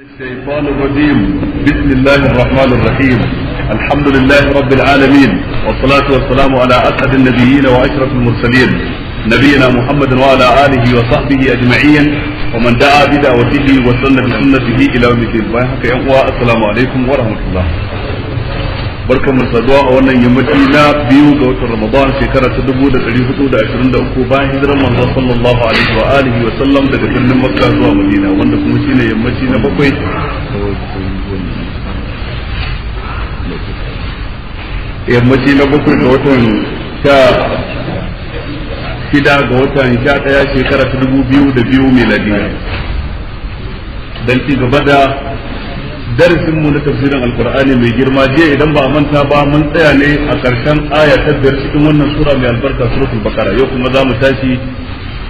الشيطان الرجيم. بسم الله الرحمن الرحيم. الحمد لله رب العالمين، والصلاة والسلام على أسعد النبيين وأشرف المرسلين نبينا محمد وعلى آله وصحبه أجمعين ومن دعا بدعوته وسن بسنته إلى يوم الدين. السلام عليكم ورحمة الله. barkan mu saduwa a wannan yammaci na biyu ga watan Ramadan shekara ta 1423 bayan hijirar manzo sallallahu alaihi wa alihi wa sallam daga birnin Makka zuwa Madina, wanda kuma shine yammaci na bakwai ga watan shida ga watan 11 shekara ta 2002 miladiya. Dan ci gaba da darasin mu na tafsirin alqur'ani mai girma, jiya idan ba a manta ba mun tsaya ne a karshen aya ta 5 cikin wannan sura mai albarka, suratul baqara. Yau kuma za mu tashi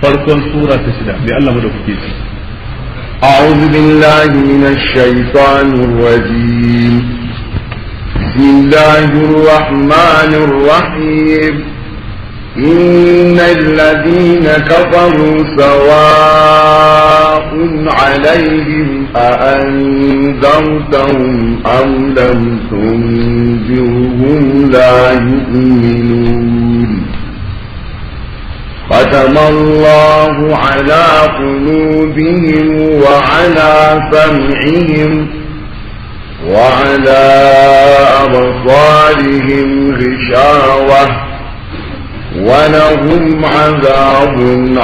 farkon sura ta 6. mai Allah mu da kuke ci. a'udhu billahi minash shaitanir rajim. bismillahir rahmanir rahim. إن الذين كفروا سواء عليهم أأنذرتهم أم لم تنذرهم لا يؤمنون ختم الله على قلوبهم وعلى سمعهم وعلى أبصارهم غشاوة ولهم عذاب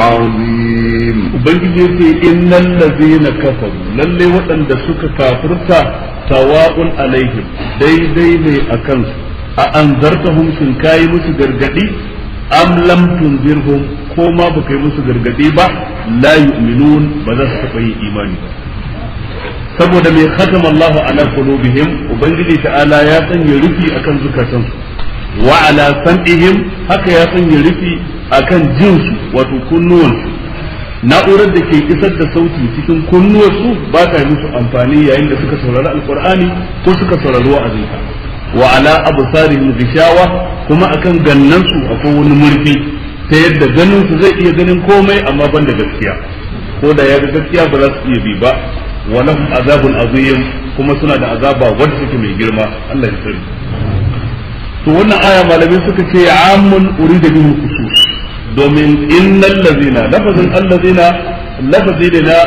عظيم. ubangiji yace innal ladzina kafaru, lalle waɗanda suka kafirta, sawa'un alaihim, daidai ne akan su, a anzartahum sun kai musu gargadi am lam tunzirhum, ko ma baka yi musu gargadi ba, la yu'minun, ba za su taɓa yin imani ba. saboda mai khatama Allahu ala qulubihim, ubangiji ta'ala ya sanya rufi akan zukatansu, wa ala sam'ihim, haka ya sanya rufi akan jinsu, wato kunnuwansu. Na'urar da ke isar da sauti cikin kunnuwarsu ba ta musu amfani yayin da suka saurari alqur'ani ko suka saurari wa'azi. wa ala absarihim gishawa, kuma akan gannansu akwai wani murfi ta yadda ganin su zai iya ganin komai amma ban da gaskiya, ko da ya ga gaskiya ba za su iya bi ba. wa lahum azabun azim, kuma suna da azaba wanda take mai girma. Allah ya tsare. to wannan aya malamai suka ce amun urida bihi khusus, domin innal ladzina, lafazin allazina lafazi ne na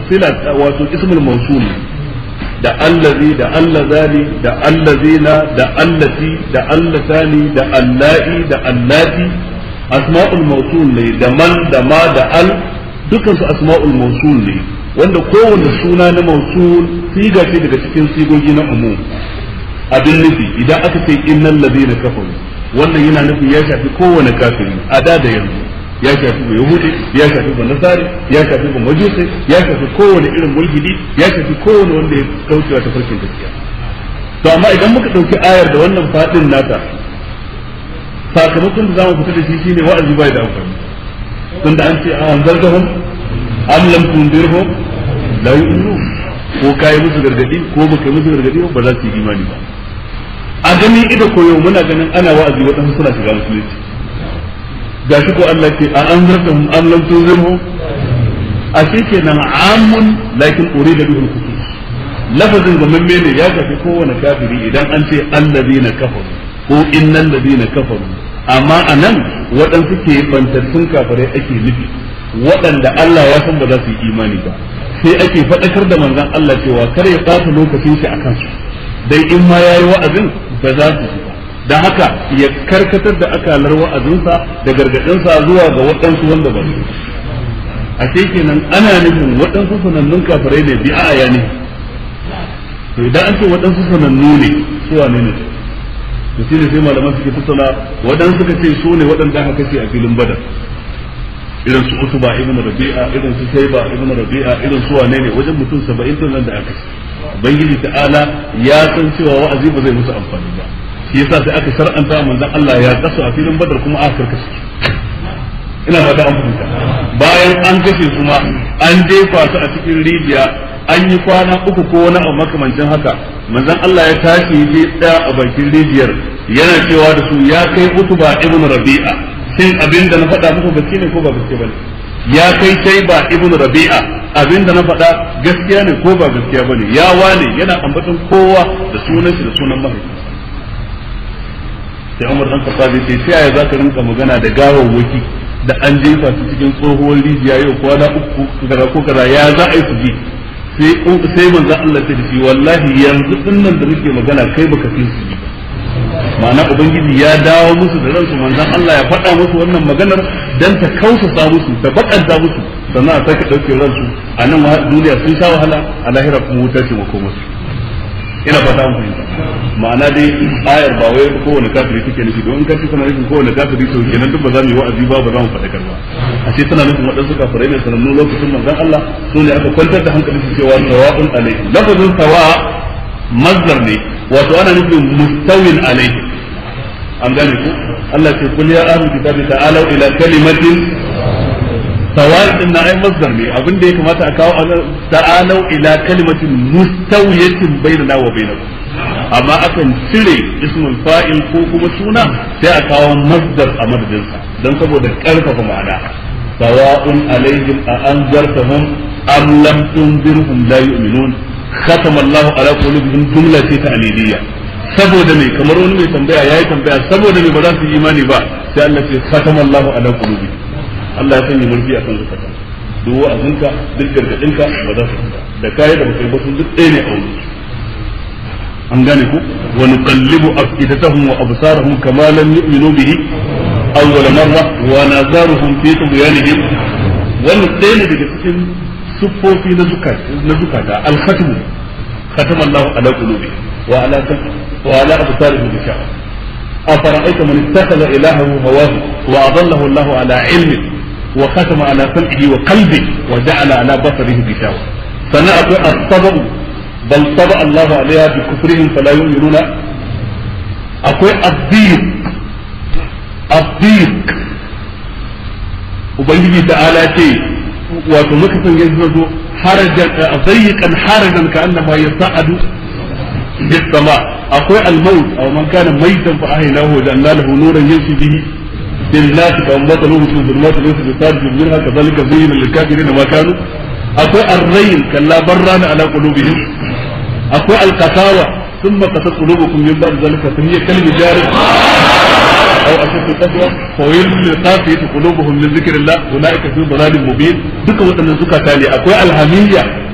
sila, wato ismul mawsul, da allazi da allazani da allazina da allati da allatani da allai da allati asma'ul mawsul ne, da man da ma da al, dukkan su asma'ul mawsul ne, wanda kowanne suna na mawsul siga ce daga cikin sigogi na umum. abin nufi idan aka ce innal ladina kafaru, wannan yana nufin ya shafi kowane kafiri a da da yanzu, ya shafi ba yahudi, ya shafi ba nasari, ya shafi ba majusi, ya shafi kowane irin mulhidi, ya shafi kowane wanda ya kaucewa ta farkin gaskiya. to amma idan muka dauki ayar da wannan fadin nata, sakamakon da zamu fita da shi shine wa'azi bai da amfani, tunda an ce an zargahum am lam tundirhum la yu'minun, ko kai musu gargadi ko baka musu gargadi ba za su yi imani ba. a ganin ida koyo muna ganin ana wa'azi waɗansu suna shiga musulunci, ga shi ko Allah ce a an zartahum am lam tunzirhum, a shi kenan amun lakin urida bihi al-khusus, lafazin gamamme ne ya shafi kowane kafiri idan an ce allazina kafaru ko innal ladina kafaru. amma anan waɗansu ke bantattun kafirai ake nufi, waɗanda Allah ya san ba za su yi imani ba, sai ake faɗakar da manzon Allah cewa kar ya ɓata lokacin shi akan su, dai in ma yayi wa'azin ba za su ji ba, dan haka ya karkatar da akalar wa'azinsa da gargadinsa zuwa ga waɗansu wanda ba su. a kenan ana nufin waɗansu sanannun kafirai ne bi aya ne. to idan an ce waɗansu sanannu ne su wane ne? to shine sai malaman suke tattauna, waɗansu suka ce su ne waɗanda aka kashe a filin Badar, irin su Utba ibn Rabi'a, irin su Shayba ibn Rabi'a, irin su wane ne wajen mutum 70 din nan da aka kashe. Ubangiji ta'ala ya san cewa wa'azi ba zai musu amfani ba, shi yasa sai aka shar'anta manzon Allah ya kasu a filin Badar kuma aka karkashe. ina fata an fahimta. bayan an kashe su ma an jefa su a cikin rijiya, an yi kwana 3 ko wani abu makamancin haka. manzon Allah ya tashi je tsaya a bakin rijiyar yana cewa da su, ya kai Utba ibn Rabi'a, shin abinda na faɗa muku gaske ne ko ba gaske bane? ya kai Shayba ibn Rabi'a, abinda na faɗa gaskiya ne ko ba gaskiya bane ya wane yana ambaton kowa da sunan shi da sunan mahaifinsa sai Umar dan Khattab ya ce sai yaya zaka rinka magana da gawawwaki da an jefa su cikin tsohuwar rijiya yau kwana uku kaza ko kaza ya za a yi su ji sai manzo Allah ta dace wallahi yanzu dinnan da muke magana kai baka fi su ji ma'ana ubangiji ya dawo musu da ransu manzon Allah ya faɗa musu wannan maganar dan ta kausa musu ta bakanta musu sannan a sake dauke ransu a nan duniya sun sha wahala a lahira kuma wuta ce makomarsu ina fata mun fahimta ma'ana dai ayar ba wai kowane kafiri take nufi don in ka ce tana nufin kowane kafiri to kenan duk ba za mu yi wa'azi ba za mu faɗakar ba a ce tana nufin waɗansu kafirai ne sanannu lokacin manzon Allah su ne aka kwantar da hankalin su cewa sawa'un alaihi lafazin sawa mazdar ne wato ana nufin mustawin alaihi an gane ku Allah ce kul ya ahlul kitabi ta'alu ila kalimatin sawa'in na ai masdar ne abin da ya kamata a kawo ta'alu ila kalimatin mustawiyatin bainana wa bainakum amma akan cire ismul fa'il ko kuma suna sai a kawo masdar a madadin sa dan saboda karfafa ma'ana sawa'un alaihim a anzartahum am lam tunzirhum la yu'minun khatama Allahu ala qulubihim jumla ta'liliyya saboda me kamar wani mai tambaya yayi tambaya saboda me ba za su yi imani ba sai Allah ya khatama Allahu ala qulubihim Allah ya sanya mulki a kan zakata duk wa'azinka duk gargadinka ba za su fita da kai da bakai ba sun duk ɗaya ne a wurin an gane ku wa nuqallibu afidatahum wa absarahum kama lam yu'minu bihi awwal marra wa nazaruhum fi tughyanihim wannan ɗaya ne daga cikin siffofi na zukata al-khatm khatama Allah ala qulubi wa ala absarihim bisha'a afara'aita man ittakhadha ilahahu hawahu wa adallahu Allah ala ilmi وختم على سمعه وقلبه وجعل على بصره غشاوة سنأتي الطبع بل طبع الله عليها بكفرهم فلا يؤمنون أقول الضيق وبنجي تعالى شيء وتمكثن يزنزو حرجا ضيقا حرجا كأنما يصعد بالسماء أقول الموت أو من كان ميتا فأحيناه وجعلنا له نورا يمشي به للناس كأمثله في ظلمات ليس بخارج منها كذلك زين للكافرين ما كانوا أقوى الرين كلا بران على قلوبهم أقوى القساوة ثم قست قلوبكم من بعد ذلك فهي كالحجارة أو أشد قسوة فويل للقاسية قلوبهم من ذكر الله أولئك في ضلال مبين ذكر وأن الزكاة تالي أقوى الهمية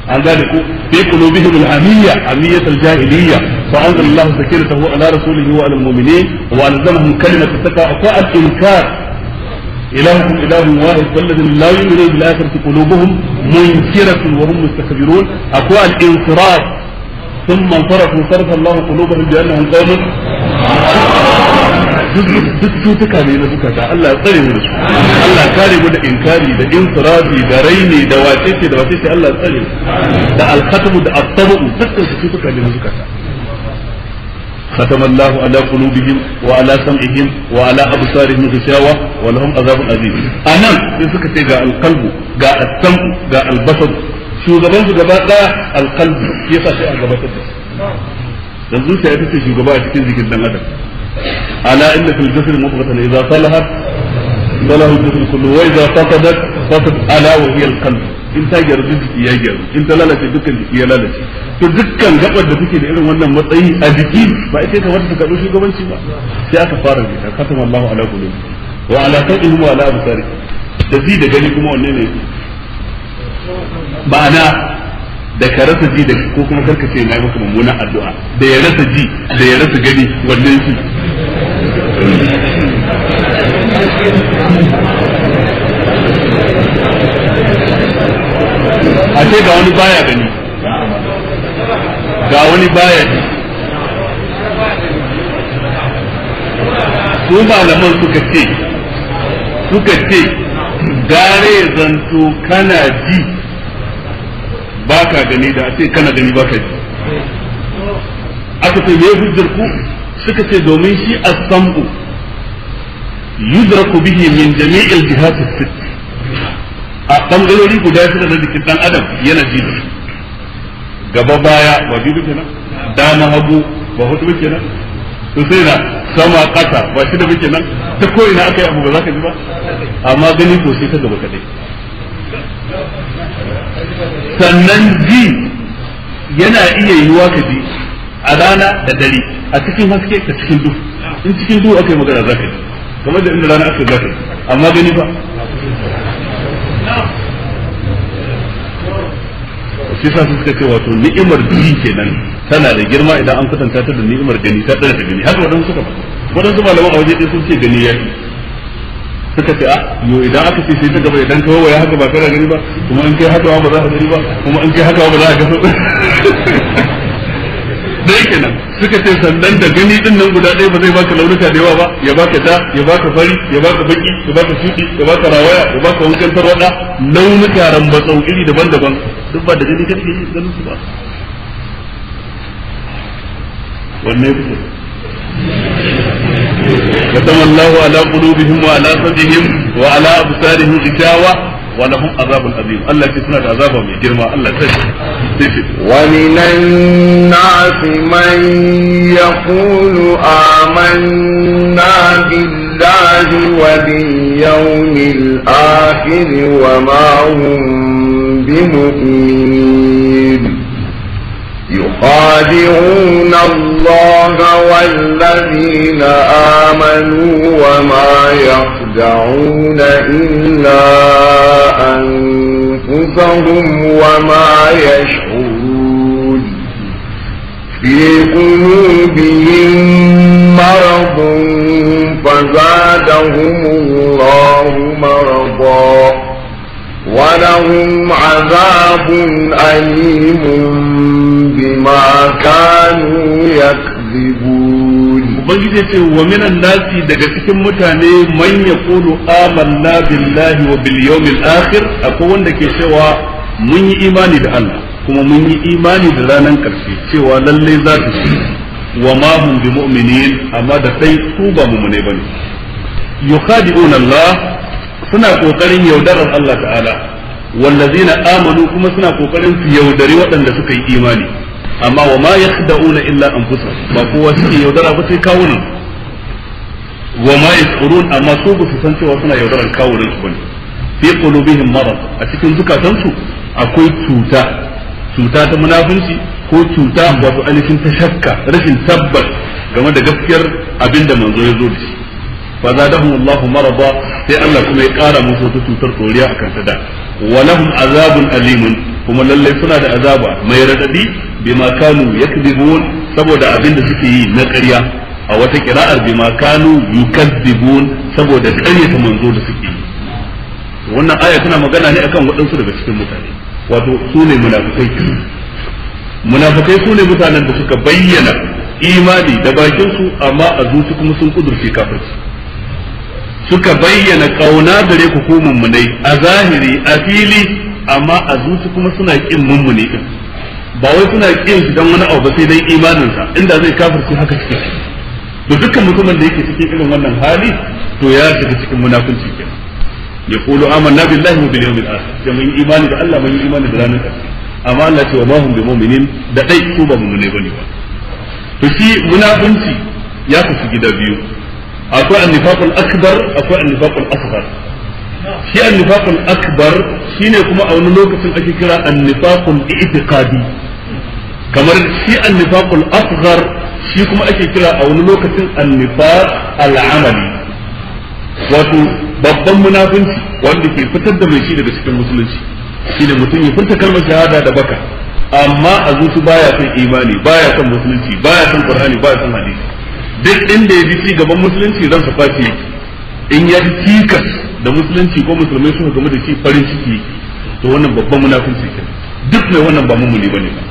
عن ذلك في قلوبهم الحمية حمية الجاهلية فأنزل الله سكينته على رسوله وعلى المؤمنين وألزمهم كلمة التقوى الإنكار إلهكم إله واحد والذين لا يؤمنون بالآخرة قلوبهم منكرة وهم مستكبرون أقوى الانصراف ثم انصرفوا صرف الله قلوبهم بأنهم قوم duk cutuka ne na zukata Allah ya tsare mu da su Allah kare mu da inkari da insirafi da raini da wacece da wacece Allah ya tsare da al-khatmu da at-tabu dukkan su cutuka ne na zukata ختم الله على قلوبهم وعلى سمعهم وعلى أبصارهم غشاوة ولهم عذاب عظيم أنا suka ce ga alqalbu ga as-sam'u ga al-basar shugaban su gaba daya alqalbu yasa sai a gabatar da dan zuciya ita ce shugaba a cikin jikin dan adam ala inna fil jasad mudghatan idza salahat salahu al-jasad kullu wa idza fasadat fasad ala wa hiya al-qalb in ta gyaru jiki ya gyaru in ta lalace dukkan jiki ya lalace to dukkan gabar da take da irin wannan matsayi a jiki ba ita ta wata ta karɓi shugabanci ba sai aka fara da katama Allahu ala qulubi wa ala sam'ihim wa ala absarihim da ji da gani kuma wanne ne ma'ana da ka rasa ji da ko kuma karka ce na yi maka mummunan addu'a da ya rasa ji da ya rasa gani wanne shi a ce ga wani baya gani ga wani baya ji su malaman suka ce gare zanto kana ji baka gani da a ce kana gani baka ji aka ce me hujjar ku suka ce domin shi as-sam'u yudraku bihi min jami'il jihati as-sitt a bangarori guda shida na jikin dan adam yana ji da gaba baya ba biyu kenan dama hagu ba hudu kenan to sai na sama kasa ba shida kenan ta ko ina aka yi abu ba za ka ji ba amma gani ko sai ta gaba kadai sannan ji yana iya yiwa ka ji a rana da dare, a cikin haske ka cikin duhu. In cikin duhu aka yi magana za ka ji, kamar da inda rana aka za ka ji, amma gani ba. Shi sa suka ce wato ni'imar ji kenan tana da girma idan an kwatanta ta da ni'imar gani ta tsara ta gani. Haka wadansu suka faɗa, wadansu malaman a waje ɗaya sun ce gani ya fi. Suka ce yo idan aka ce sai ta gaba idan ka waya haka ba kana gani ba, kuma in kai haka ba za ka gani ba, kuma in kai haka ba za ka ga dai kenan. Suka ce sannan da gani din nan guda ɗaya ba zai baka launuka da yawa ba, ya baka da, ya baka fari, ya baka baki, ya baka shuɗi, ya baka rawaya, ya baka wankan tarwada, launuka rambatsau iri daban-daban, duk ba da gani kake yi ganin su ba. Wannan yake كتم الله على قلوبهم وعلى سمعهم وعلى أبصارهم غشاوة ولهم عذاب عظيم. الله يسمع عذابا من جرما الله تشهد. ومن الناس من يقول آمنا بالله وباليوم الآخر وما هم بمؤمنين يخادعون الله والذين آمنوا وما يخدعون إلا أنفسهم وما يشعرون في قلوبهم مرض فزادهم الله مرضا ولهم عذاب أليم بما كانوا يكذبون. وبنجي ومن الناس daga cikin mutane man yaqulu amanna billahi wa bil yawmil akhir, akwai wanda ke cewa mun yi imani da Allah kuma mun yi imani da ranar karshe, cewa lalle za ta ci wa ma hum bi mu'minin, amma da sai su ba mu'mine bane. yukhadi'una Allah, suna kokarin yaudarar Allah ta'ala, wallazina amanu kuma suna kokarin su yaudari waɗanda suka yi imani, amma wa ma yakhda'una illa anfusahum, ba kowa suke yaudara ba sai kawunan. wa ma yashurun, amma su ba su san cewa suna yaudarar kawunan su bane. fi qulubihim marad, a cikin zukatansu akwai cuta ta munafunci ko cuta wato ainihin ta shakka, rashin tabbas game da gaskiyar abinda manzo ya zo da shi. fa zadahum Allahu marada, sai Allah kuma ya kara musu wata cutar tsoriya akan ta da. wa lahum azabun alimun, kuma lallai suna da azaba mai radadi bima kanu yakذibun, saboda abin da suke yi na ƙarya. a wata kira'ar bima kanu yukazzibun, saboda ƙaryata manzo da suke yi. wannan aya tana magana ne akan waɗansu daga cikin mutane, wato su ne munafikai. Munafikai su ne mutanen da suka bayyana imani da bakinsu, amma a zuci kuma sun kudurce kafirci. Suka bayyana kauna gare ku ko mummunai a zahiri a fili, amma a zuci kuma suna kin mummuni din. Ba wai suna kin shi dan wani abu ba, sai dai imaninsa, inda zai kafirce haka cikin. To dukkan mutumin da yake cikin irin wannan hali, to ya shiga cikin munafunci kenan. yaqulu amanna billahi wa bil yawmil akhir, da mun imani da Allah, mun imani da ranar ƙarshe, amma Allah ce wa ma hum bi mu'minin, da dai su ba mu'mine bane ba. To shi munafunci ya kasu gida biyu, akwai annifaqul akbar, akwai annifaqul asghar. shi annifaqul akbar shine kuma a wani lokacin ake kira annifaqul i'tiqadi, kamar shi annifaqul asghar shi kuma ake kira a wani lokacin annifaq al'amali, wato babban munafunci wanda ke fitar da mai shi daga cikin musulunci. shine mutum ya furta kalmar shahada da baka, amma a zuci baya son imani, baya son musulunci, baya son qur'ani, baya son hadisi. duk inda ya bi ci gaban musulunci zan sa fashi yake, in ya ji cikas da musulunci ko musulmai suka game da shi farin ciki yake. to wannan babban munafunci kenan. duk mai wannan ba mumuni bane ba.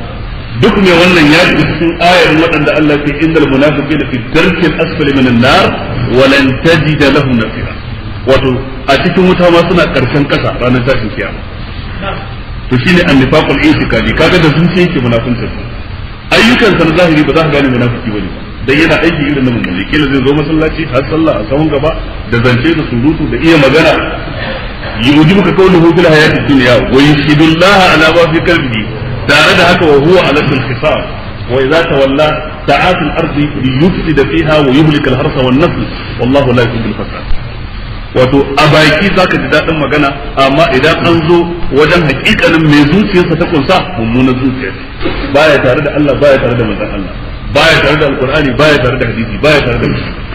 duk mai wannan ya ji cikin ayar waɗanda Allah ya ce innal munafiqina fi darkil asfali minan nar wa lan tajida lahum nasira, wato a cikin wuta ma suna karshen kasa ranar tashin kiyama. to shine annifaqul i'tiqadi, kaga da zuciya yake munafunci. ayyukan sa na zahiri ba za ka gane munafiki bane ba, dan yana aiki irin na mummuni. kila zai zo masallaci har sallah a sahun gaba da zance da surutu da iya magana, yujibuka qawluhu fil hayatid dunya wa yushidullaha ala ma fi qalbihi, tare da haka wa huwa ala al-khisab wa idza tawalla ta'at al-ardi liyufsida fiha wa yuhlika al-harsa wan nasl wallahu la yuhibbu al-fasad. wato a baki zaka ji daɗin magana amma idan an zo wajen hakikanin mai zuciyarsa ta kunsa mummunan zuciya baya tare da Allah baya tare da manzon Allah baya tare da alqur'ani baya tare da hadisi baya tare da musulmi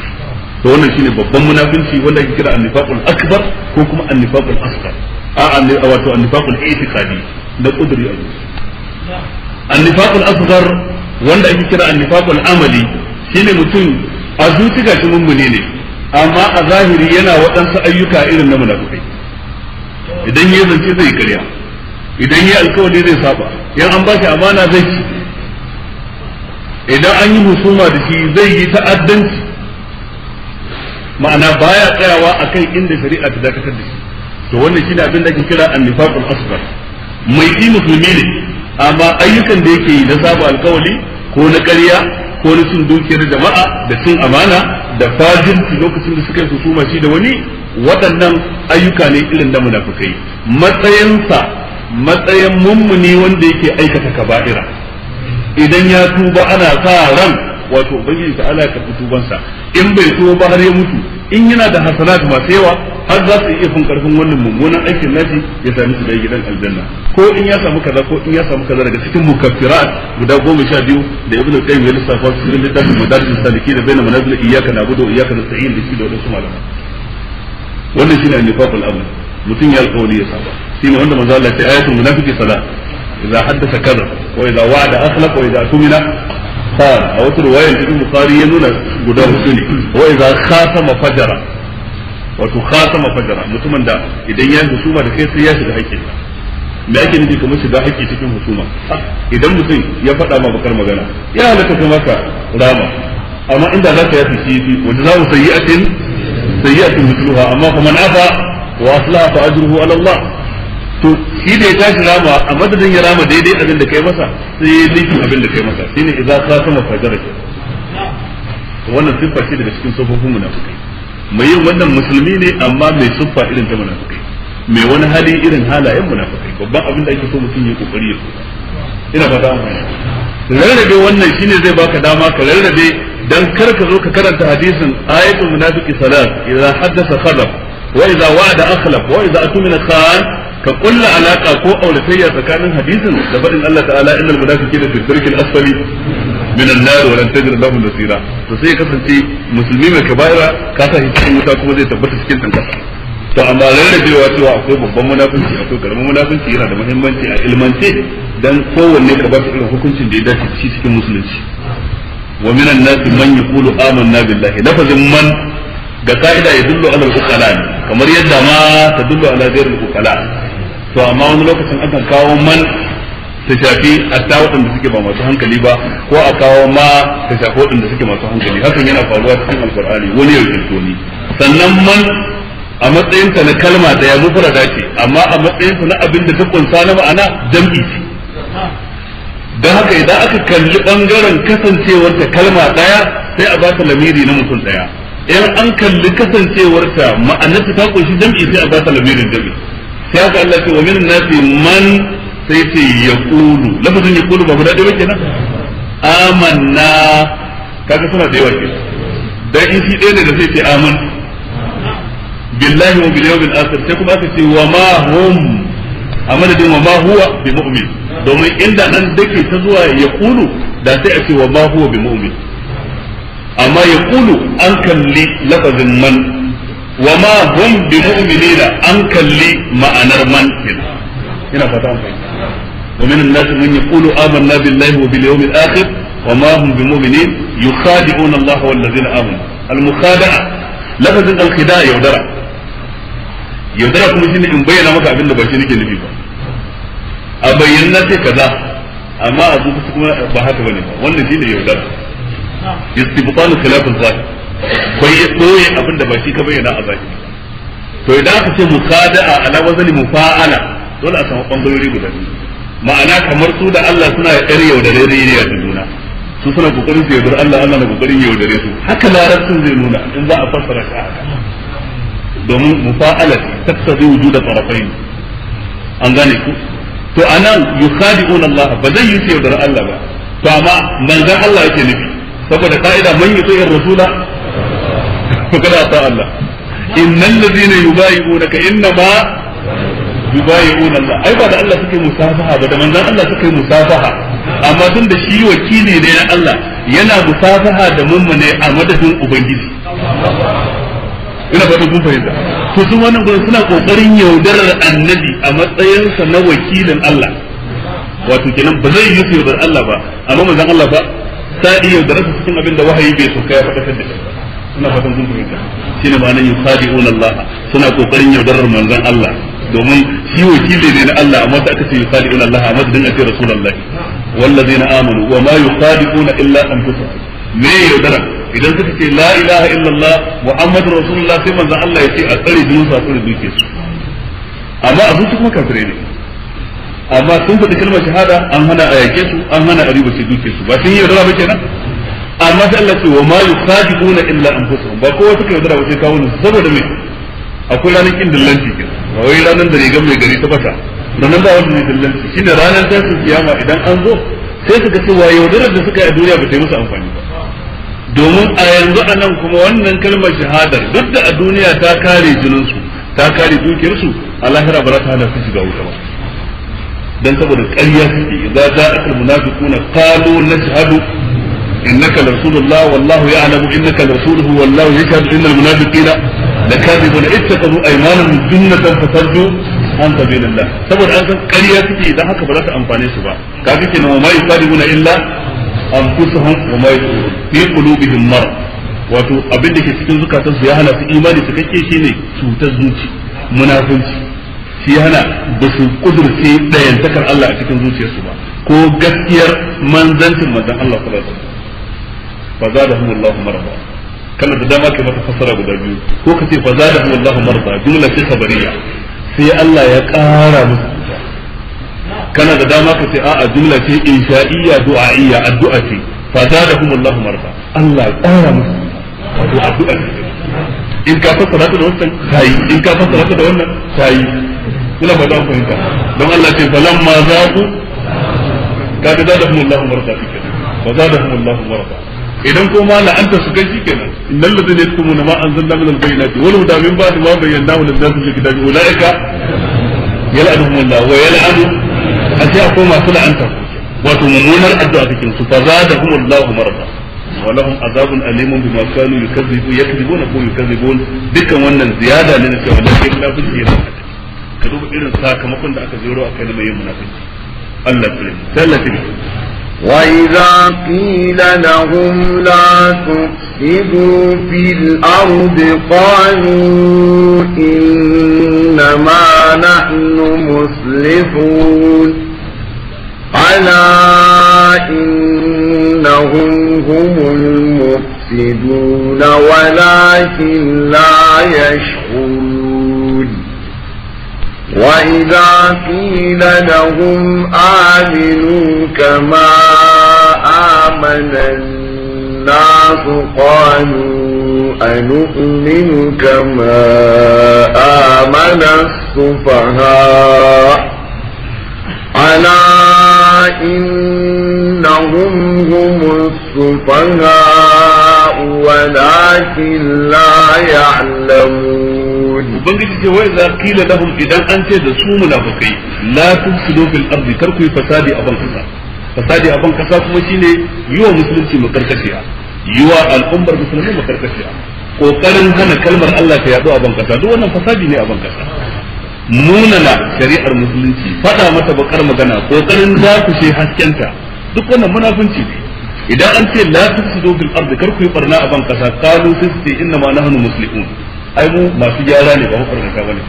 to wannan shine babban munafinci wanda ake kira annifaqul akbar ko kuma annifaqul asghar wato annifaqul i'tiqadi da qudri a zuci annifaqul asghar wanda ake kira annifaqul amali shine mutum a zuci ga shi mummuni ne amma a zahiri yana waɗansu ayyuka irin na munafikai idan ya zance zai karya idan ya alkawari zai saba yan an bashi amana zai ci idan an yi husuma da shi zai yi ta'addanci ma'ana baya tsayawa akan inda shari'a ta dakatar da shi to wannan shine abin da ake kira annifaqul asghar mai yi musulmi ne amma ayyukan da yake yi na saba alkawari ko na ƙarya ko na cin dukiyar jama'a da cin amana da fajirci lokacin da suka yi husuma shi da wani waɗannan ayyuka ne irin da munafikai matsayin mummuni wanda yake aikata kaba'ira idan ya tuba ana sa ran wato ubangiji ta Allah ya karɓi tubansa in bai tuba ba har ya mutu in yana da hasanat masu yawa har za su iya fin karfin wannan mummunan aikin nashi ya sami su da gidan aljanna ko in ya samu kaza ko in ya samu kaza daga cikin mukaffirat guda 12 da ibnu qayyim ya lissafa su cikin littafin madarijus salikin baina manazil iyyaka na'budu wa iyyaka nasta'in da shi da wadansu malama wannan shine nifaqul amr mutum ya alƙawari ya saba shine wanda manzo Allah ya ce ayatul munafiqi salat idza haddatha kadhab wa idza wa'ada akhlaq wa idza tumina qal a wata riwaya cikin bukhari ya nuna guda hudu ne wa idza khatama fajara wato khatama fajara mutumin da idan ya husuma da kai sai ya shiga haƙƙinsa me ake nufi kamar shiga haƙƙi cikin husuma idan mutum ya faɗa ma bakar magana ya halatta kuma ka rama amma inda za ka yafi shi wanda za mu sayyi'atin mithluha amma fa man afa wa aslaha fa ajruhu ala Allah to shi da ya tashi rama a madadin ya rama daidai abin da kai masa sai ya laifin abin da kai masa shine idza khatama fajara wannan siffa ce daga cikin sofofin munafikai mai yin wannan musulmi ne amma mai siffa irin ta munafikai mai wani hali irin halayen munafikai babban abin da ake so mutum ya kokari ya koya ina fata rarrabe wannan shine zai baka dama ka rarrabe dan kar ka zo ka karanta hadisin ayatul munafiqi salat idza haddasa khadab wa idza wa'ada akhlaf wa idza atumina khan ka kulla alaka ko auratayya tsakanin hadisin da fadin Allah ta'ala innal munafiqina fi dharkil asfali min an-nar wa lan tajid lahum nasira to sai kasance musulmi mai kaba'ira ka sa cikin wuta kuma zai tabbata cikin tankasa to amma rarrabewa cewa akwai babban munafinci akwai karamin munafinci yana da muhimmanci a ilmance dan kowanne ka ba shi irin hukuncin da ya dace shi cikin musulunci wa minan nasi man yaqulu amanna billahi lafazin man ga ka'ida ya dullu ala al-uqala kamar yadda ma ta dullu ala ghayr al-uqala to amma wani lokacin akan kawo man ta shafi hatta waɗanda suke ba masu hankali ba ko a kawo ma ta shafi waɗanda suke masu hankali hakan yana faruwa cikin alqur'ani wani ya kinto ni sannan man a matsayinta na kalma da ya mufrada ce amma a matsayinta na abin da ta kunsa na ma'ana jam'i ce don haka idan aka kalli bangaren kasancewarta kalma daya sai a bata lamiri na mutum daya in an kalli kasancewarta ma'anarta ta kunshi jam'i sai a bata lamirin jam'i sai haka Allah ce wa min nasi man sai ce yaqulu lafazin yaqulu ba guda ɗaya kenan amanna kaga suna da yawa kenan dan in shi ɗaya ne da sai ce aman billahi wa bil yawmil akhir sai kuma aka ce wa ma hum a madadin wa ma huwa bi mu'min domin inda nan dake ta zuwa ya kulu da sai a ce wa ma huwa bi mu'min amma ya kulu an kalli lafazin man wa ma hum bi mu'minina an kalli ma'anar man ina fata an fahimta wa min an-nas man yaqulu amanna billahi wa bil yawmil akhir wa ma hum bi mu'minin yukhadi'una Allah wal ladzina amanu al-mukhada'a lafazin al-khida'a yaudara kuma shine in bayyana maka abin da ba shi nake nufi ba a bayyana sai kaza amma a zuci kuma ba haka bane ba wannan shine yaudara istibtanu khilaf al-zahir bai koyi abin da ba shi ka bayyana a zahiri to idan aka ce mukhada'a ala wazni mufa'ala dole a samu bangarori guda biyu ma'ana kamar su da Allah suna yar yaudare ne da juna su suna kokarin su yaudare Allah Allah na kokarin yaudare su haka larabcin zai nuna in za a fassara shi haka domin mufa'ala tattabi wujuda tarafain an gane ku to anan yukhadi'una Allah ba zai yi yaudare Allah ba to amma manzon Allah yake nufi saboda ka'ida man yuti rasula fa kada ta Allah innal ladina yubayi'unaka innama yubayi'una Allah ai ba da Allah suke musafaha ba da manzon Allah suke musafaha amma tun da shi wakili ne na Allah yana musafaha da mummune a madadin ubangiji ina fatan kun fahimta to su wannan gurin suna kokarin yaudarar annabi a matsayinsa na wakilin Allah wato kenan ba zai yi su yaudar Allah ba amma manzon Allah ba sai iya yaudarar su cikin abin da wahayi bai so kai faɗa da shi ina fatan kun fahimta shine ma'anar yusadi'una Allah suna kokarin yaudarar manzon Allah domin shi wakili ne na Allah amma da aka ce yusadi'una Allah amma dan ake rasulullahi wallazina amanu wa ma yusadi'una illa anfusahum me yaudara idan suka ce la ilaha illallah muhammadur rasulullah sai manzon Allah ya ce a tsare jinin su a tsare duke su amma a zuci kuma kafirai ne amma sun faɗi kalmar shahada an hana a yake su an hana a riba ce duke su ba sun yi yaudara ba kenan amma sai Allah ce wa ma yusadiquna illa anfusahum ba kowa suka yaudara ba sai kawo su saboda me akwai ranar kin dillanci ke wai ranar da rigar mai gari ta fata ranar ba wanda ne dillanci shine ranar tashin kiyama idan an zo sai suka ce wa yaudarar da suka yi a duniya ba ta yi musu amfani ba domin a yanzu a nan kuma wannan kalmar shahadar duk da a duniya ta kare jininsu ta kare dukiyarsu a lahira ba za ta hana su shiga wuta ba dan saboda ƙarya suke idza ja'aka almunafiquna qalu nashhadu innaka rasulullah wallahu ya'lamu innaka rasuluhu wallahu yashhadu innal munafiqina lakadibuna ittakhadhu aymanahum junnatan fasaddu an sabilillah saboda an san ƙarya suke idan haka ba za ta amfane su ba kaga kenan wa ma yusadibuna illa anfusahum wa ma yashurun fi qulubihim marad wato abin da ke cikin zukatansu ya hana su imani su kake shine cutar zuci munafunci shi hana ba su kudurce dayantakar Allah a cikin zuciyarsu ba ko gaskiyar manzancin manzon Allah sallallahu alaihi wasallam fa zadahum Allahu marada kana da dama kai mata fassara guda biyu ko ka ce fa zadahum Allahu marada jumla ce khabariya sai Allah ya ƙara musu kana da dama ka ce a'a jumla ce insha'iyya du'a'iyya addu'a ce fa zadahum Allahu marada Allah ya ƙara musu wato addu'a ce in ka fassara ta da wannan sai in ka fassara ta da wannan sai kula ba za ku fahimta don Allah ce falamma zaqu kaga zadahum Allahu marada kike wa zadahum Allahu marada idan ko ma la'anta su kai shikenan innal ladina yaktumuna ma anzalna min al-bayyinati wal huda min ba'di ma bayyanahu lin-nasi fil kitabi ulaika yal'anuhum Allah wa yal'anu asai akwai masu la'anta wato mummunar addu'a cikin su fa zadahum Allahu marada wa lahum azabun alimun bima kanu yakzibuna ko yukazzibun dukkan wannan ziyada ne na cewa lalle kafirci yana ka duba irin sakamakon da aka zero akai na mai munafiki Allah ya وإذا قيل لهم لا تفسدوا في الأرض قالوا إنما نحن مصلحون ألا إنهم هم المفسدون ولكن لا يشعرون وإذا قيل لهم آمنوا كما آمن الناس قالوا أنؤمن كما آمن السفهاء ألا إنهم هم السفهاء ولكن لا يعلمون ubangiji ce wai za kila lahum idan an ce da su munafikai la tufsidu fil ardi kar ku yi fasadi a ban kasa fasadi a ban kasa kuma shine yiwa musulunci makarkashiya yiwa al'ummar musulmi makarkashiya kokarin hana kalmar Allah ta yadu a ban kasa duk wannan fasadi ne a ban kasa munana shari'ar musulunci fada mata bakar magana kokarin zakushe haskenta duk wannan munafunci ne idan an ce la tufsidu fil ardi kar ku yi barna a ban kasa qalu sai inna ma nahnu muslimun ai mu masu gyara ne ba mafarnata bane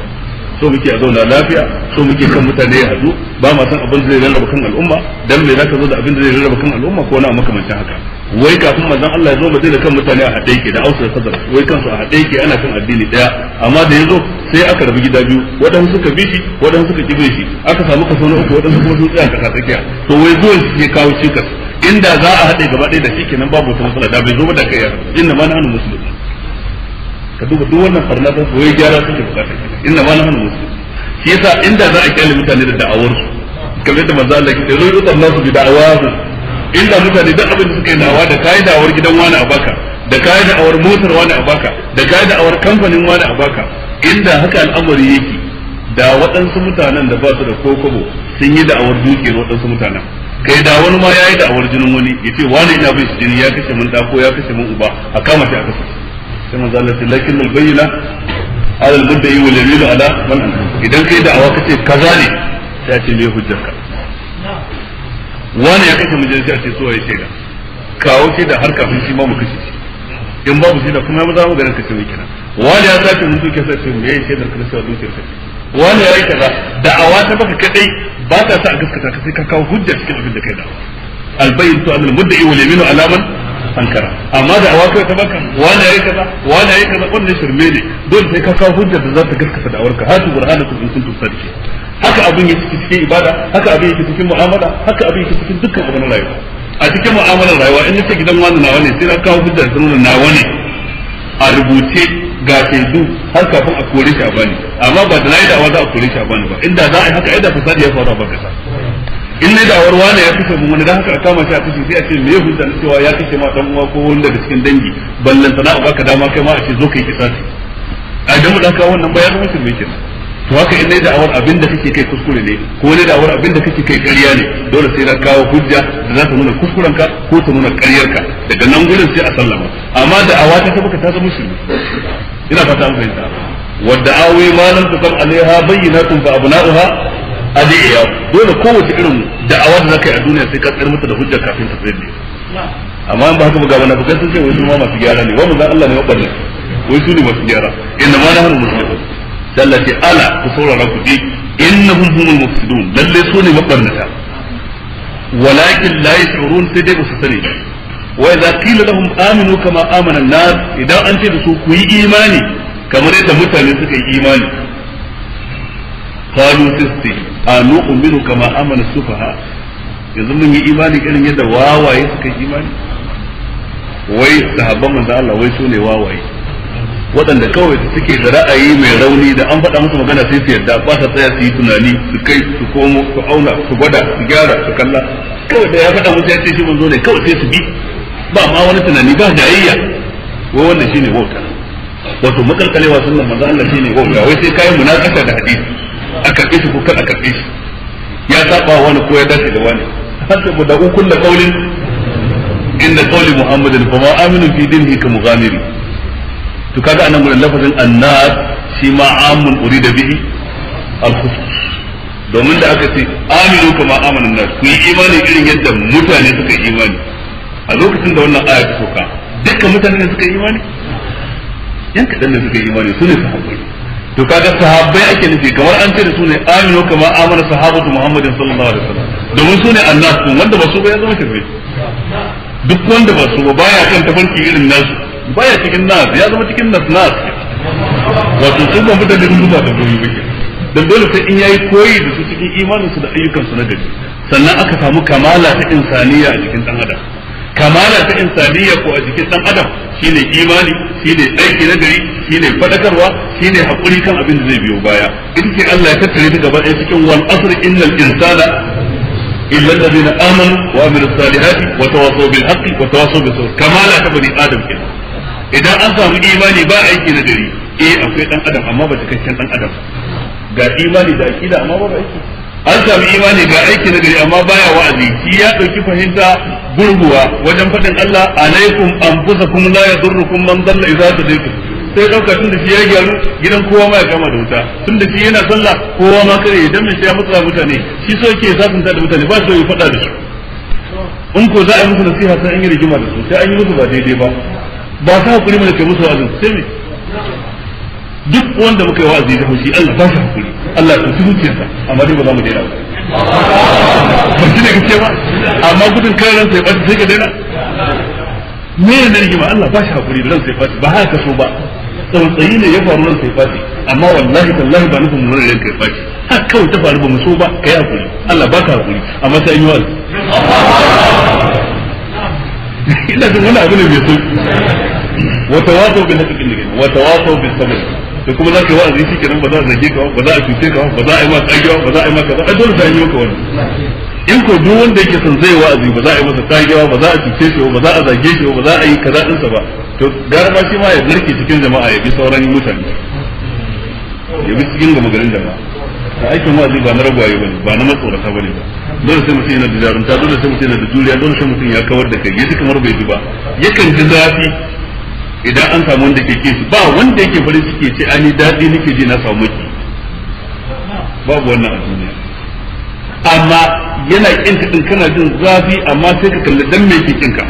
so muke a zauna lafiya so muke kan mutane ya hadu ba ma san abin da zai rarraba kan al'umma dan me zaka zo da abin da zai rarraba kan al'umma ko na makamancin haka wai kafin manzon Allah ya zo Madina kan mutane a hade yake da Ausa da Khazraj wai kansu a hade yake ana kan addini daya amma da yazo sai aka rabu gida biyu wadansu suka bi shi wadansu suka kibe shi aka samu kaso na uku wadansu kuma sun tsaya kasa tsakiya to wai zuwan shi ke kawo cikas inda za a hade gaba ɗaya da shi kenan babu wata matsala da bai zo ba da kai inna ma nahnu muslimun ka duba duk wannan farna ta soyayya gyara suke bukata inna ma nahnu muslimun shi yasa inda za a kyale mutane da da'awar su kamar yadda manzo Allah ke zo yutan nasu bi da'awahu inda mutane duk abin da suka yi da'awa da kai da'awar gidan wani a baka da kai da awar motar wani a baka da kai da awar kamfanin wani a baka inda haka al'amari yake da waɗansu mutanen da ba su da kokobo sun yi da awar dukiyar waɗansu mutanen kai da wani ma yayi da awar jinin wani yace wani ina bin shi jini ya kashe mun da ko ya kashe mun uba a kama shi a kasa sai manzo Allah sai lakin al bayyina ala al mudda'i wal yamin ala man idan kai da awa kace kaza ne sai ce me hujjarka wani ya kashe mun jini sai ce so ya shaida kawo shi da har kafin shi ma mu kashe shi in babu shi da kuma ba za mu ganin kace mai kina wani ya sace mun duke sai ce me yayi shaidar ka sai duke sai wani ya yi kaza da'awa ta baka kadai ba ta sa a gaskata ka sai ka kawo hujja cikin abin da kai da'awa albayyin to annal mudda'i wal yaminu alaman ankara amma da'awa kai ta baka wani ya yi kaza wani ya yi kaza wannan shirme ne dole sai ka kawo hujja da za ta gaskata da'awarka hatu burhanakum in kuntum sadiqin haka abin yake cikin ibada haka abin yake cikin mu'amala haka abin yake cikin dukkan abin rayuwa a cikin mu'amalar rayuwa in nace gidan wani nawa ne sai na kawo hujja da nuna nawa ne a rubuce ga shaidu har kafin a kore shi a bani amma ba da nayi da'awa za a kore shi a bani ba inda za a yi haka ai da fasadi ya faru a bakasa in nayi da'awar wani ya kashe mun wani dan haka a kama shi a kashe sai a ce me hujja na cewa ya kashe ma dan uwa ko wani daga cikin dangi ballan sana a baka dama kai ma a ce zo kai kisasi a dan mu da kawo wannan bayanin mutum me kenan to haka in nayi da'awar abin da kake kai kuskure ne ko ne da'awar abin da kake kai ƙarya ne dole sai na kawo hujja da za ta nuna kuskurenka ko ta nuna ƙaryarka daga nan gurin sai a sallama amma da'awa ta baka ta zama musulmi ina fata mun fahimta wadda awi ma lam tukam alaiha bayyinatun fa abna'uha adiya dole kowace irin da'awa da zakai a duniya sai ka tsayar mata da hujja kafin ta tsayar ne amma in ba haka ba ga wannan bukan sun ce wai su ma masu gyara ne wa mun Allah ne wadannan wai su ne masu gyara inna ma nahnu muslimun dallati ala ku saurara ku bi innahum humul mufsidun lalle su ne mabarnata walakin la yashurun sai dai ba su sani wa idza qila lahum aminu kama amana an-nas idan an ce da su ku yi imani kamar yadda mutane suka yi imani qalu sisti anu uminu kama amana sufaha yanzu mun yi imani irin yadda wawaye suka yi imani wai sahabban manzo Allah wai su ne wawaye waɗanda kawai suke da ra'ayi mai rauni da an faɗa musu magana sai su yarda ba sa tsaya su yi tunani su kai su komo su auna su gwada su gyara su kalla kawai da ya faɗa musu ya ce shi manzo ne kawai sai su bi ba ma wani tunani ba jayayya wai wannan shine wauta wato makalkalewa sunnan manzo Allah shine wauta wai sai kai munakasha da hadisi a karbe shi ko kar a karbe shi ya saba wani ko ya dace da wani hatta mu da kullu qawlin inna qawli muhammadin fa ma aminu fi dinihi ka mughamiri to kaga anan gurin lafazin annas shi ma amun urida bihi al-khusus domin da aka ce aminu kama amana nas ku yi imani irin yadda mutane suka yi imani a lokacin da wannan aya ta sauka dukkan mutane ne suka yi imani yan kadan ne suka yi imani su ne sahabbai to kaga sahabbai ake nufi kamar an ce da su ne aminu kama amana sahabatu muhammadin sallallahu alaihi wasallam domin su ne annas wanda ba su ba ya zama shirme duk wanda ba su ba baya kan tafarki irin nasu baya cikin nas ya zama cikin nas wato sun ba mutane sun ba da goyi ba dan dole sai in yayi koyi da su cikin imanin su da ayyukan su na gari sannan aka samu kamala ta insaniya a cikin dan adam kamala ta insaniya ko a cikin dan adam shine imani shine aiki na gari shine fadakarwa shine hakuri kan abin da zai biyo baya in ce Allah ya tattare ta gaba ɗaya cikin wal asr innal insana illa alladhina amanu wa amilus salihati wa tawassaw bil haqqi wa tawassaw bis sabr kamala ta bani adam kenan idan an samu imani ba aiki na gari akwai dan adam amma ba cikakken dan adam ga imani da aqida amma ba aiki an samu imani ga aiki na gari amma baya wa'azi shi ya dauki fahimta gurguwa wajen fadin Allah alaikum anfusakum la yadurrukum man dalla idza tadaytum sai dauka tun da shi ya gyaru gidan kowa ma ya kama da wuta tun da shi yana sallah kowa ma kare idan mai sai ya mutsa mutane shi so yake satunta da mutane ba so ya fada da su in ko za a yi musu nasiha sai an yi rigima da su sai an yi musu ba daidai ba ba sa hakuri mana kai musu wa'azin sai me duk wanda muka yi wa'azi da haushi Allah ba shi hakuri Allah ya tsuci zuciyarsa amma dai ba za mu daina ba ba shi ne kace ba amma gudun kai ran sai ba sai ka daina me ne rigima Allah ba shi hakuri da ran sai fati ba haka so ba tsautsayi ne ya faru ran sai fati amma wallahi tallahi ba nufin mun ran kai fati har kawai ta faru ba mu so ba kai hakuri Allah ba ka hakuri amma sai an yi wa'azi ina jin wani abu ne mai sauki wa tawasaw bil haqqi wa tawasaw bis sabr to kuma zaka yi wa'azi shi kenan ba za a zage ka ba za a cuce ka ba za a yi maka tsagewa ba za a yi maka ai dole sai an yi maka wannan in ko duk wanda yake son zai wa'azi ba za a yi masa tsagewa ba za a cuce shi ba za a zage shi ba za a yi kaza din sa ba to gara ma shi ma ya narke cikin jama'a ya bi sauran mutane ya bi cikin gama garin jama'a ta aikin wa'azi ba na ragwaye bane ba na matsorata bane ba dole sai mutum yana da jarumta dole sai mutum yana da juriya dole sai mutum ya kawar da kai yaji kamar bai ji ba yakan ji zafi idan an samu wanda ke kishi ba wanda yake farin ciki ce ani dadi nake ji na samu miki babu wannan a duniya amma yana kinka din kana jin zafi amma sai ka kalli dan me ke kinka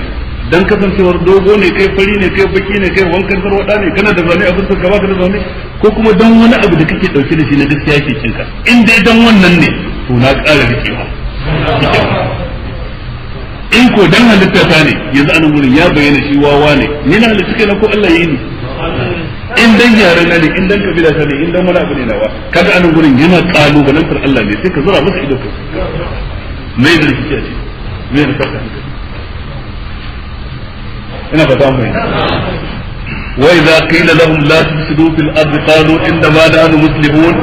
dan kasancewar dogo ne kai fari ne kai baki ne kai wankan tarwada ne kana da zane a fuskar ka baka da zane ko kuma dan wani abu da kake dauke da shi na gaskiya ke kinka in dai dan wannan ne to na ƙara rikewa in ko dan halitta ta ne yanzu anan gurin ya bayyana shi wawa ne ni na halitta kai na ko Allah yi ni in dan yaran na ne in dan kabila ta ne in dan wani abu ne nawa kaga anan gurin yana kalubalantar Allah ne sai ka zura masa ido ka mai da rikici ce mai da saka ina fata mu wa idza qila lahum la tufsidu fil ardi qalu inna ma nahnu muslimun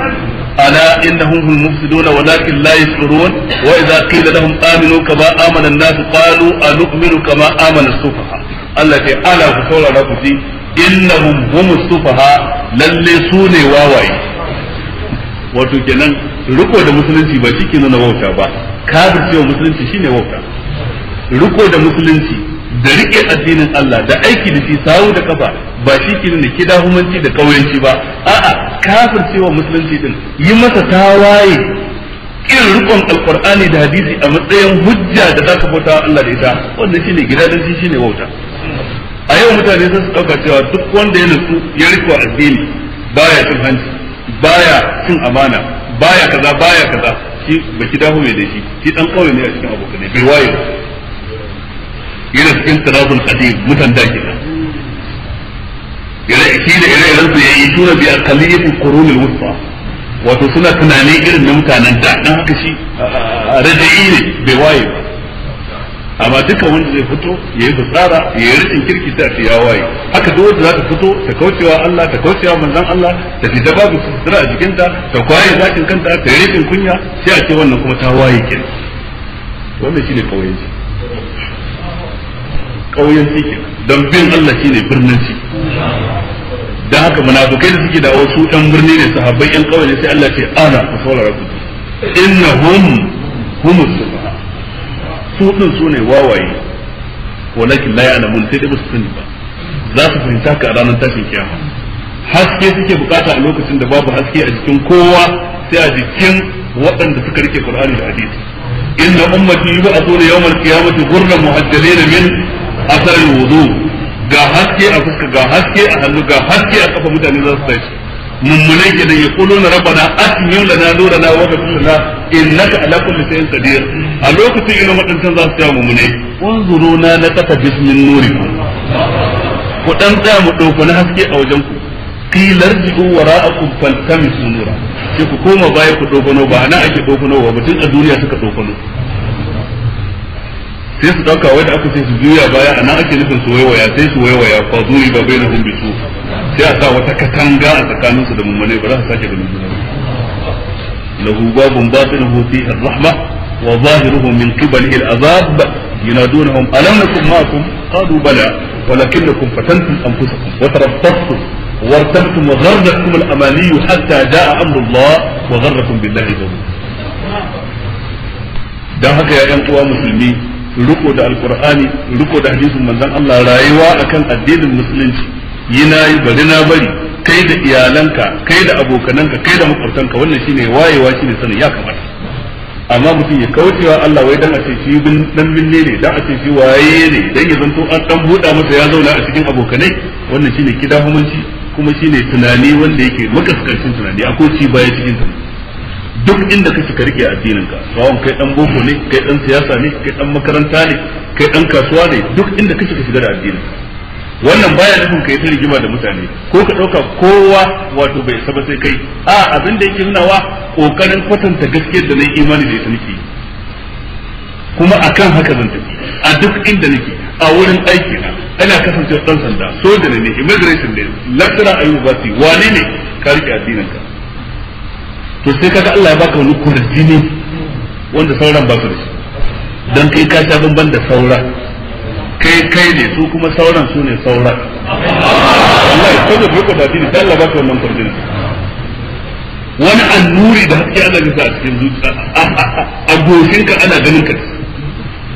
ala innahum hum mufsidun walakin la yashurun wa idza qila lahum aminu kama amana an-nas qalu anu'minu kama amana as-sufaha Allah ta ala ku saurara ku ji innahum hum as-sufaha lalle sune wawaye wato kenan riko da musulunci ba shi ke nuna wauta ba kafir cewa musulunci shine wauta riko da musulunci da rike addinin Allah da aiki da shi sawu da kafa ba shi ke nuna kidahumanci da kauyanci ba a'a kafir cewa musulunci din yi masa tawaye kin rikon alqur'ani da hadisi a matsayin hujja da zaka bauta Allah da ita wannan shine gidadanci shine wauta a yau mutane sun dauka cewa duk wanda ya nutsu ya riko addini baya cin hanci baya cin amana baya kaza shi baki dahu mai da shi dan kauye ne a cikin abokanai bai waye yana cikin tarabul qadim mutan da kenan yana shi da irin su yayi tura bi aqaliyati qurunil wusta wato suna tunani irin na mutanen da dan haka shi rajai ne bai waye ba amma duka wanda zai fito yayi fitsara yayi rikin kirki ta ya waye haka duk wanda za ta fito ta kaucewa Allah ta kaucewa manzon Allah ta fita babu sutura a jikinta ta kwaye zakin kanta ta yi rikin kunya sai a ce wannan kuma ta waye kenan wannan shine kauyenci kauyenci kenan dan bin Allah shine birninci dan haka munafikai da suke da wasu dan birni ne sahabbai yan kauye ne sai Allah ce ana ku saurara ku innahum humus sufaha su din su ne wawaye walakin la ya'lamun sai da ba su sani ba za su fahimta ka a ranar tashin kiyama haske suke bukata a lokacin da babu haske a jikin kowa sai a jikin waɗanda suka rike Qur'ani da hadisi inna ummati yub'athuna yawmal qiyamati ghurran muhajjalin min athar al-wudu ga haske a fuska ga haske a hannu ga haske a kafa mutane za su tashi mummunai kenan ya kuluna rabbana atmim lana nurana wa ghfir lana innaka ala kulli shay'in qadir a lokacin irin wadannan za su ta mummunai unzuruna na tafa bismin nurikum ku dan tsaya mu dauko na haske a wajen ku qilar ji'u wara'akum faltamisu nura sai ku koma baya ku dauko ba ana ake dauko ba mutun a duniya suka dauko sai su dauka wai da aka ce su juya baya anan ake nufin su waiwaya sai su waiwaya fa zuri ba bainahum bisu sai a sa wata katanga a tsakanin su da mummune ba za su sake ganin juna lahu babun batinuhu fihi ar-rahma wa zahiruhu min qibalihi al-azab yunadunhum alam nakum ma'akum qalu bala ولكنكم فتنتم انفسكم وتربصتم وارتبتم وغرتكم الاماني حتى جاء امر الله وغركم بالله الغرور. dan haka ya ɗan uwa musulmi riko da alqur'ani riko da hadisin manzon Allah rayuwa akan addinin musulunci yina yi bari na bari kai da iyalanka kai da abokananka kai da makwabtanka wannan shine wayewa shine sanin ya kamata amma mutum ya kaucewa Allah wai dan a ce shi dan binne ne dan a ce shi waye ne dan ya zanto an dan buɗa masa ya zauna a cikin abokanai wannan shine kidahumanci kuma shine tunani wanda yake makaskancin tunani akwai ci baya cikin tunani duk inda kake ka rike addinin ka sawon kai dan boko ne kai dan siyasa ne kai dan makaranta ne kai dan kasuwa ne duk inda kake ka shiga da addinin ka wannan baya nufin kai ta rigima da mutane ko ka dauka kowa wato bai saba sai kai a abin da yake nunawa kokarin kwatanta gaskiyar da nayi imani da ita nake kuma akan haka zan tafi a duk inda nake a wurin aiki na ina kasancewa dan sanda soja ne immigration ne lecturer ayyubati wane ne ka rike addinin ka to sai kaga Allah ya baka wani kurjini wanda sauran ba su da shi dan kai ka sha bamban da saura kai ne su kuma sauran su ne sauran wallahi ko da riko da addini sai Allah baka wannan kwarjini wani annuri da haske Allah ya sa a cikin zuciya a goshinka ana ganin ka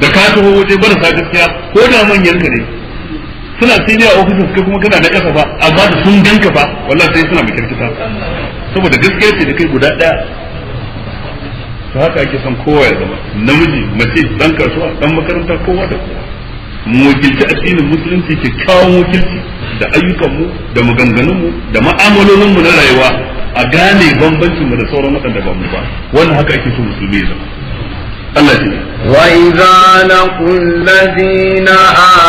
da ka taho waje barasa gaskiya ko da manyan ka ne suna senior officers kai kuma kana da kasa ba amma da sun ganka ba wallahi sai suna mikirkita saboda gaskiya ce da kai guda daya to haka ake son kowa ya zama namiji mace dan kasuwa dan makaranta kowa da kowa mu wakilci addinin musulunci kyakkyawan wakilci da ayyukanmu da maganganunmu da ma'amalolinmu na rayuwa a gane bambancin mu da sauran waɗanda ba mu ba wannan haka ake so musulmi ya zama وإذا لقوا الذين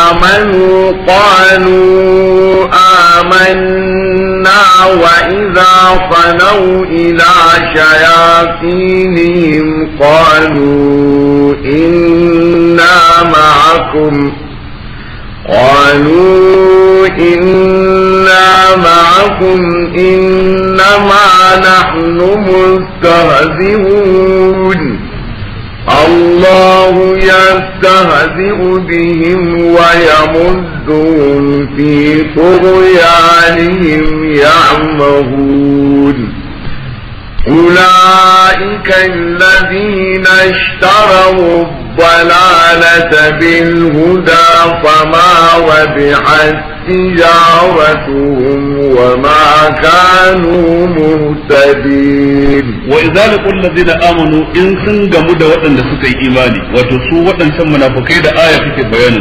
آمنوا قالوا آمنا وإذا خلوا إلى شياطينهم قالوا إنا معكم إنما نحن مستهزئون الله يستهزئ بهم ويمدهم في طغيانهم يعمهون أولئك الذين اشتروا الضلالة بالهدى فما ربحت تجارتهم وما كانوا مهتدين. وإذا لقوا الذين آمنوا إن سنجموا دا وطن سكي إيماني وتسوا وطن سمنا فكيد آية في بيان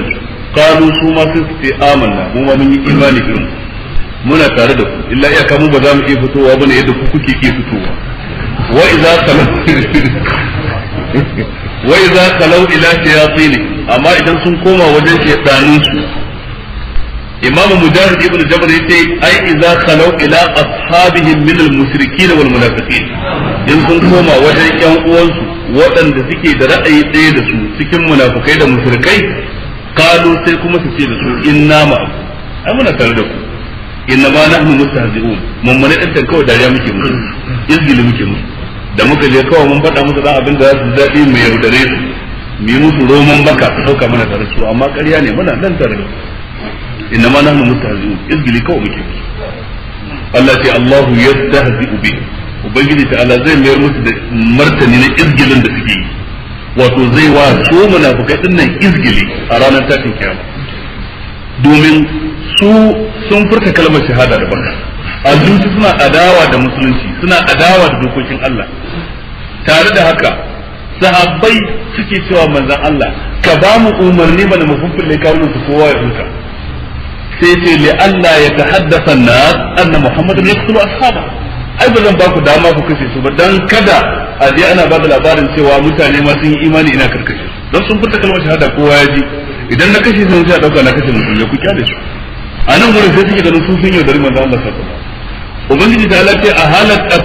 قالوا سوما سكي آمنا وما من إيماني فيهم muna tare da ku illa iya kamu ba za mu iya fitowa bane yadda ku kuke iya fitowa wa idza kalau ila shayatin amma idan sun koma wajen shaytanin su imamu mujahid ibn jabr yace ai idza kalau ila ashabihim min al-mushrikeen wal munafiqin in sun koma wajen yan uwansu waɗanda suke da ra'ayi ɗaya da su cikin munafikai da mushrikai kalu sai kuma su ce da su inna ma ai muna tare da ku inna ma nahnu mustahzi'un mun mun dan kawai dariya muke musu izgili muke musu da muka je kawai mun faɗa musu dan abin da za su zabi mu yaudare su mu yi musu roman baka su dauka mana tare su amma ƙarya ne muna nan tare da su inna ma nahnu mustahzi'un izgili kawai muke musu Allah ce Allahu yastahzi'u bi ubangiji ta Allah zai mayar musu da martani na izgilin da suke yi wato zai wa su munafikai din nan izgili a ranar tashin kiyama domin su sun furta kalmar shahada da baka a zuci suna adawa da musulunci suna adawa da dokokin Allah tare da haka sahabbai suke cewa manzon Allah ka ba mu umarni bana mu fufulle kawunan su kowa ya huta sai ce li Allah ya tahaddatha an-nas anna Muhammadan yaqtulu ashaba ai ba zan ba ku dama ku kashe su ba dan kada a je ana ba da labarin cewa mutane ma sun yi imani ina karkashe su dan sun furta kalmar shahada kowa ya ji idan na kashe sun sai a dauka na kashe mutum ya ku kyale su a nan gurin sai suke ganin su sun yaudari manzo Allah sallallahu alaihi wasallam ubangiji ta halatta a halatta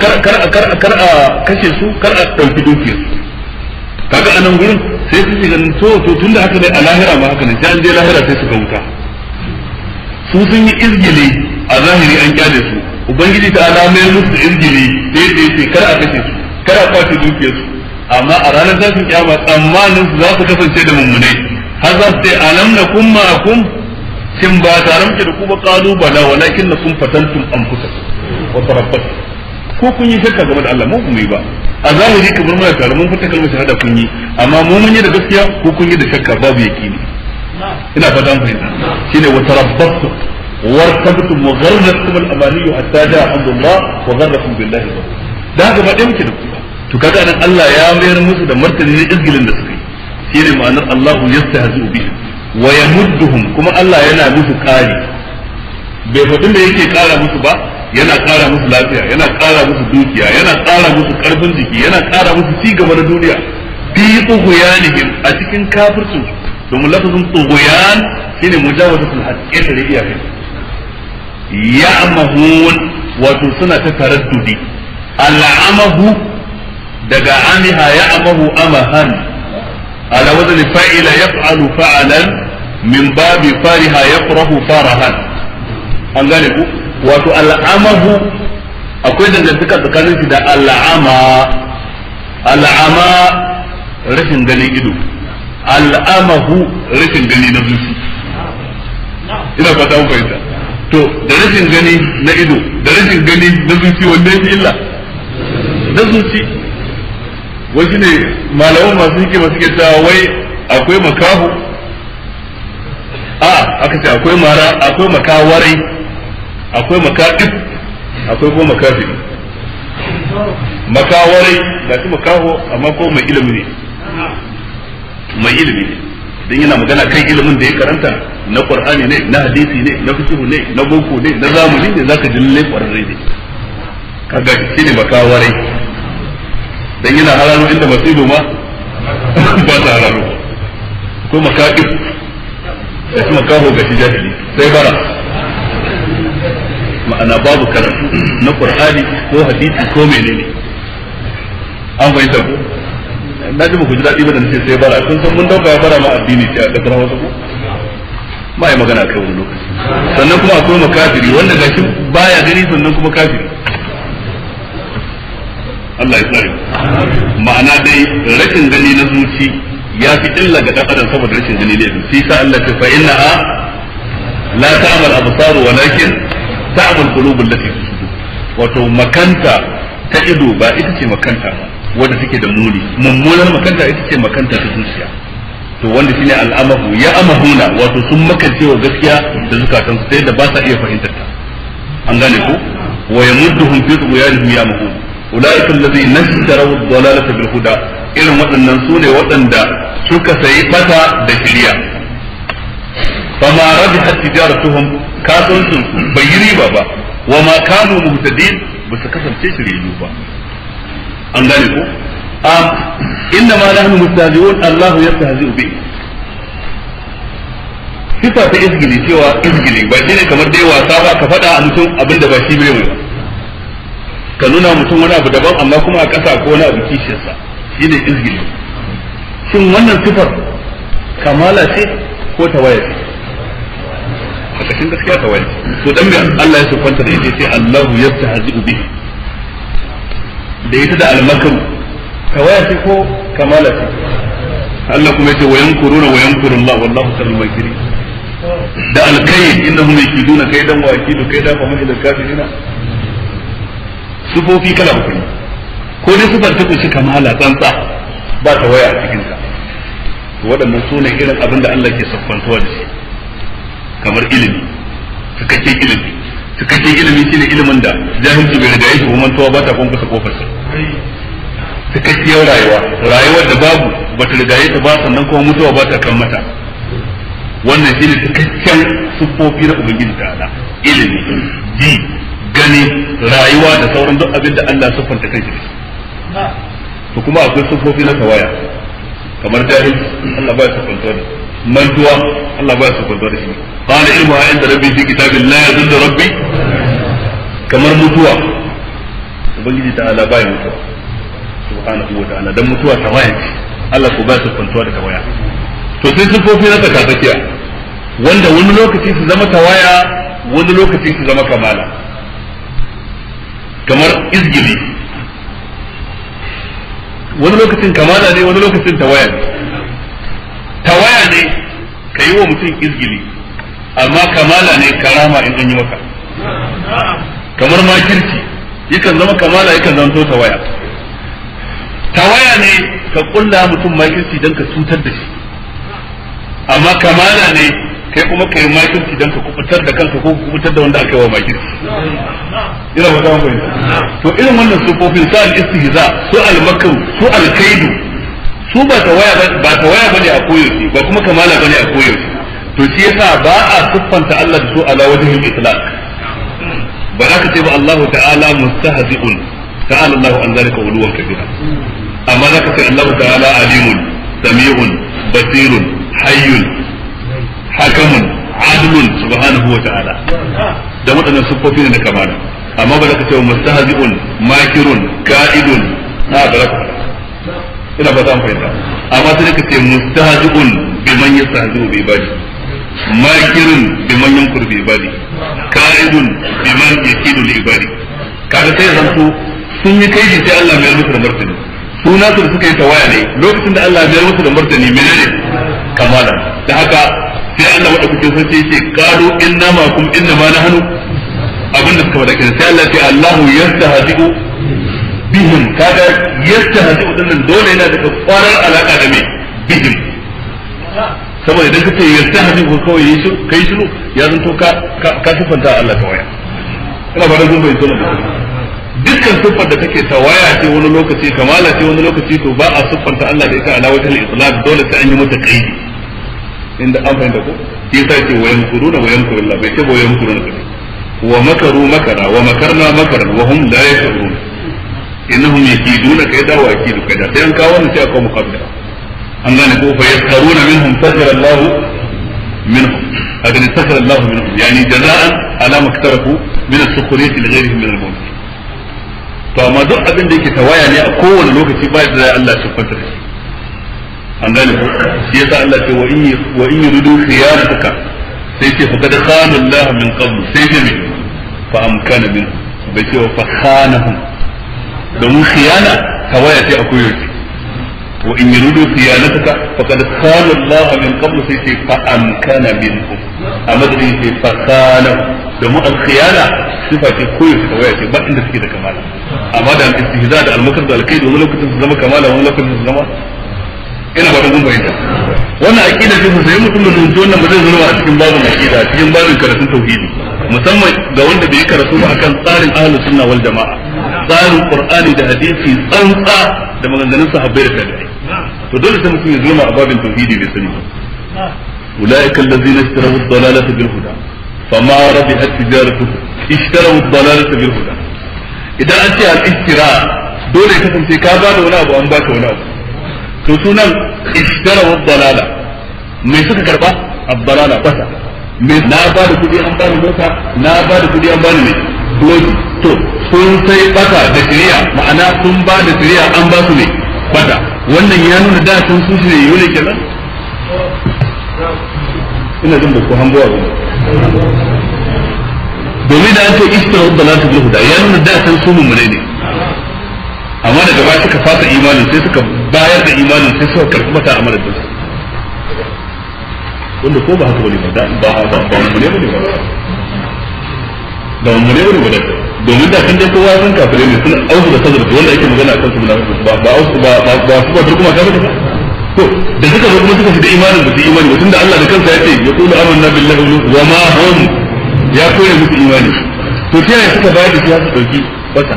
kar a kashe su kar a dauki dukiyar su kaga a nan gurin sai suke ganin to tunda haka ne a lahira ma haka ne sai an je lahira sai su ga wuta su sun yi izgili a zahiri an kyale su ubangiji ta alamai musu izgili sai da yace kar a kashe su kar a kwace dukiyar su amma a ranar tashin kiyama tsammanin su za su kasance da mummunai har za su ce alam nakum ma'akum shin ba tare muke da ku ba qalu bala walakin nakum fatantum anfusakum wa tarabbas ko kun yi shakka game da Allah mu kuma yi ba a zahiri kamar muna tare mun fita kalmar shahada kun yi amma mu mun yi da gaskiya ko kun yi da shakka babu yakini ina fata mun fahimta shine wa tarabbas wartabtum wa gharratkum al-amani hatta ja'a amrullah wa gharrakum billahi da haka ba dai muke da ku to kaga nan Allah ya mayar musu da martani ne izgilin da suka yi shine ma'anar Allahu yastahzi'u bihim wa yamudduhum kuma Allah yana musu kari bai fadin da yake kara musu ba yana kara musu lafiya yana kara musu dukiya yana kara musu karfin jiki yana kara musu ci gaba da duniya fi tughyanihim a cikin kafircin domin lafazin tughyan shine mujawazatul haqqi da iyakai ya'mahun wato suna ta taraddudi al'amahu daga amiha ya'mahu amahan على وزن فاعل يفعل فعلا من باب فرح يفرح فرحا an gane ku wato al'amahu akwai dangantaka tsakanin shi da al'ama rashin ganin ido al'amahu rashin gani na zuci ina fata mun fahimta to da rashin gani na ido da rashin gani na zuci wanda yake illa na zuci. Wasu ne malaman masu hikima suke cewa wai akwai makahu aka ce akwai mara, akwai makawarai, akwai makaɗif, akwai kuma makafiri. Makawarai ga shi makaho amma ko mai ilimi ne, mai ilimi ne don yana magana kan ilimin da ya karanta na Qur'ani ne, na hadisi ne, na fiqh ne, na boko ne, na zamani ne, zaka ji lalle kwararre ne. Kaga shi ne makawarai dan yana hararo inda masibo ma ba ta hararo. Ko makaɗif da kuma kaho ga shi jahili sai bara, ma'ana babu karatu na Qur'ani ko hadisi ko menene. An fahimta ko na ji muku ji daɗi ba da nace sai bara, kun san mun dauka ya bara ma addini ce a kasar Hausa ko ma yi magana kai wani lokaci. Sannan kuma akwai makafiri wanda gashi baya gani sannan kuma kafiri. Allah ya tsare. Ma'ana dai rashin gani na zuci ya fi illa ga dan adam saboda rashin gani ne. Shi sa Allah ta fa inna la ta'mal absar walakin ta'mal qulub allati fi sudur. Wato makanta ta ido ba ita ce makanta ba wanda take da muni, mummunar makanta ita ce makanta ta zuciya. To wanda shine al'amahu ya amahuna, wato sun makance wa gaskiya da zukatan su sai da ba sa iya fahimtar ta. An gane ko wa yamudduhum fi tughyanihim ya'mahun. Ulaika alladhina ishtaraw ad-dalalata bil huda, irin waɗannan sune waɗanda suka sayi bata da shiriya. Fama rabihat tijaratuhum, kasuwancin su bai yi riba ba, wa ma kanu muhtadin, ba su kasance shiriyu ba. An gane ko inna ma nahnu mustahzi'un, Allahu yastahzi'u bi. Sifa ta izgili, cewa izgili ba shine kamar dai wasa ba ka faɗa a mutum abin da ba shi bai mai ba, ka nuna mutum wani abu daban amma kuma a ƙasa ko wani abu kishiyarsa, shine izgili. Shin wannan sifar kamala ce ko tawaya ce? A cikin gaskiya tawaya ce. To dan me Allah ya siffanta da ita ce Allahu yastahzi'u bihi, da ita da almakaru tawaya ce ko kamala ce? Allah kuma yace wa yankuruna wa yankuru Allah wallahu khairul makirin. Da alkayd innahum yakiduna kaydan wa akidu kaydan fa mahidul kafirina. Sufofi kala uku ne, ko dai sifar ta kunshi kamala tsantsa ba tawaya a cikin ta, waɗannan su ne irin abin da Allah ke siffantuwa da shi, kamar ilimi, cikakken ilimi. Cikakken ilimi shine ilimin da jahilci bai riga yake umantuwa ba ta kwankwasa kofarsa. Cikakkiyar rayuwar da babu ba ta riga yake ba, sannan kuma mutuwa ba ta kan mata. Wannan shine cikakken siffofi na Ubangiji ta'ala, ilimi, ji, gani, rayuwa da sauran duk abin da Allah siffanta kai shi. To kuma akwai siffofi na tawaya, kamar jahilci Allah ba ya siffanta da mantuwa, Allah ba ya siffanta da shi. قال علمها عند ربي في كتاب لا يضل ربي, kamar mutuwa ubangiji ta'ala bai mutuwa subhanahu wa ta'ala, dan mutuwa tawaya ce, Allah ko ba su kwantuwa da tawaya. To sai sifofi na tsakatsakiya wanda wani lokaci su zama tawaya, wani lokaci su zama kamala, kamar izgili, wani lokacin kamala ne, wani lokacin tawaya ne. Tawaya ne ka yi wa mutum izgili, amma kamala ne karama in an yi maka. Kamar makirci yakan zama kamala, yakan zama tawaya. Tawaya ne ka kulla mutum makirci don ka cutar da shi, amma kamala ne kai kuma kai makirci don ka kubutar da kanka ko kubutar da wanda aka yi wa makirci. Ina ba za mu fahimta. To irin wannan sufofin su al-istihza, su al-makru, su al-kaidu, su ba tawaya bane a koyaushe, ba kuma kamala bane a koyaushe. To shi yasa ba a siffanta Allah da su ala wajhil itlaq. Ba za ka ce ba Allah ta'ala mustahzi'un, ta'ala Allah an zalika uluwan kabira. Amma za ka ce Allah ta'ala alimun, sami'un, basirun, hayyun, hakamun, adlun subhanahu wa ta'ala. Da waɗannan siffofi ne na kamala. Amma ba za ka ce mustahzi'un, makirun, ka'idun, ba za ka faɗa. Ina ba za mu fahimta. Amma sai ka ce mustahzi'un biman yastahzi'u bi ibadi, makirun biman yankur bi ibadi, ka'idun biman yakidu li ibadi. Kaga sai zanto sun yi kaidi sai Allah mai musu da martani. Suna su da suka yi tawaya ne, lokacin da Allah mai musu da martani menene kamala. Da haka sai Allah madaukakin sarki yace qalu inna ma kum inna ma nahnu abin da suka faɗa kenan sai Allah ya ce Allahu yastahzi'u bihim kaga yastahzi'u dinnan dole yana da kwarar alaka da me bihim saboda idan kace yastahzi'u ko kawai yi kai shiru ya zanto ka sifanta Allah ta waya ina ba da gun bai tsona dukkan siffar da take tawaya ce wani lokaci kamala ce wani lokaci to ba a siffanta Allah da ita ala wajhal itlaq dole sai an yi mata qaidi inda an fahimta ko yasa ce wayan kuruna wayan kuruna bai ce wayan kuruna wa makaru makara wa makarna makaran wa hum la yashurun innahum yakiduna kaida wa yakidu kaida sai an kawo wannan sai aka muqaddara an gane ko fa yaskaruna minhum sajara Allah minhum adan sajara Allah minhum yani jazaan ala maktarafu min as-sukhriyati li ghayrihim min al-maut to amma duk abin da yake tawaya ne a kowane lokaci ba da Allah ya fanta da shi an gane ko shi yasa Allah ce wa in yuridu khiyanataka sai ce fa kad khana Allah min qabl sai ce me fa amkana min bai ce fa khanahum domin khiyana tawaya ce a koyaushe wa in yuridu khiyanataka fa kad khana Allah min qabl sai ce fa amkana minhum amma da ce fa khana domin al-khiyana sifa ce koyaushe tawaya ce ba inda suke da kamala amma da al-istihza da al-makr da al-kaid wani lokacin su zama kamala wani lokacin su zama ina ba da gun bayyana wannan aqida ce sai mutum da zuwa wannan ba zai zama a cikin babin aqida cikin babin karatun tauhidi musamman ga wanda bai karatu ba akan tsarin ahlus sunna wal jamaa tsarin qur'ani da hadisi tsantsa da maganganun sahabbai da tabi'ai to dole sai mutum ya zama a babin tauhidi bai sani ulaika allazina ishtaraw ad-dalalata bil huda fama rabihat tijaratuhum ishtaraw ad-dalalata bil huda idan an ce al-ishtira dole ka kasance ka ba da wani abu an baka wani abu to sunan ishtara wa dalala me suka karba ad-dalala bata me na ba da kudi an bani mota na ba da kudi an bani me loji to sun sai bata da shari'a ma'ana sun ba da shari'a an ba su me bata wannan ya nuna da sun su ne yone kenan ina jin da ku hangowa ba domin da an ce ishtara wa dalala bil huda ya nuna da sun su mun ne amma daga baya suka fasa imanin sai suka bayar da imanin sai suka karɓi mata a madadin su wanda ko ba haka bane ba ba mu ne bane ba da mu ne bane ba domin da kan dai kowa san kafirai ne sun auzu da sadar wanda yake magana akan su ba auzu ba su ba kuma kafirai ba to da suka zo kuma suka fi da imanin da su imani mutum da Allah da kansa ya ce ya qulu amanna billahi wa ma hum ya koyi musu imani to sai ya suka bayar da shi su dauki bata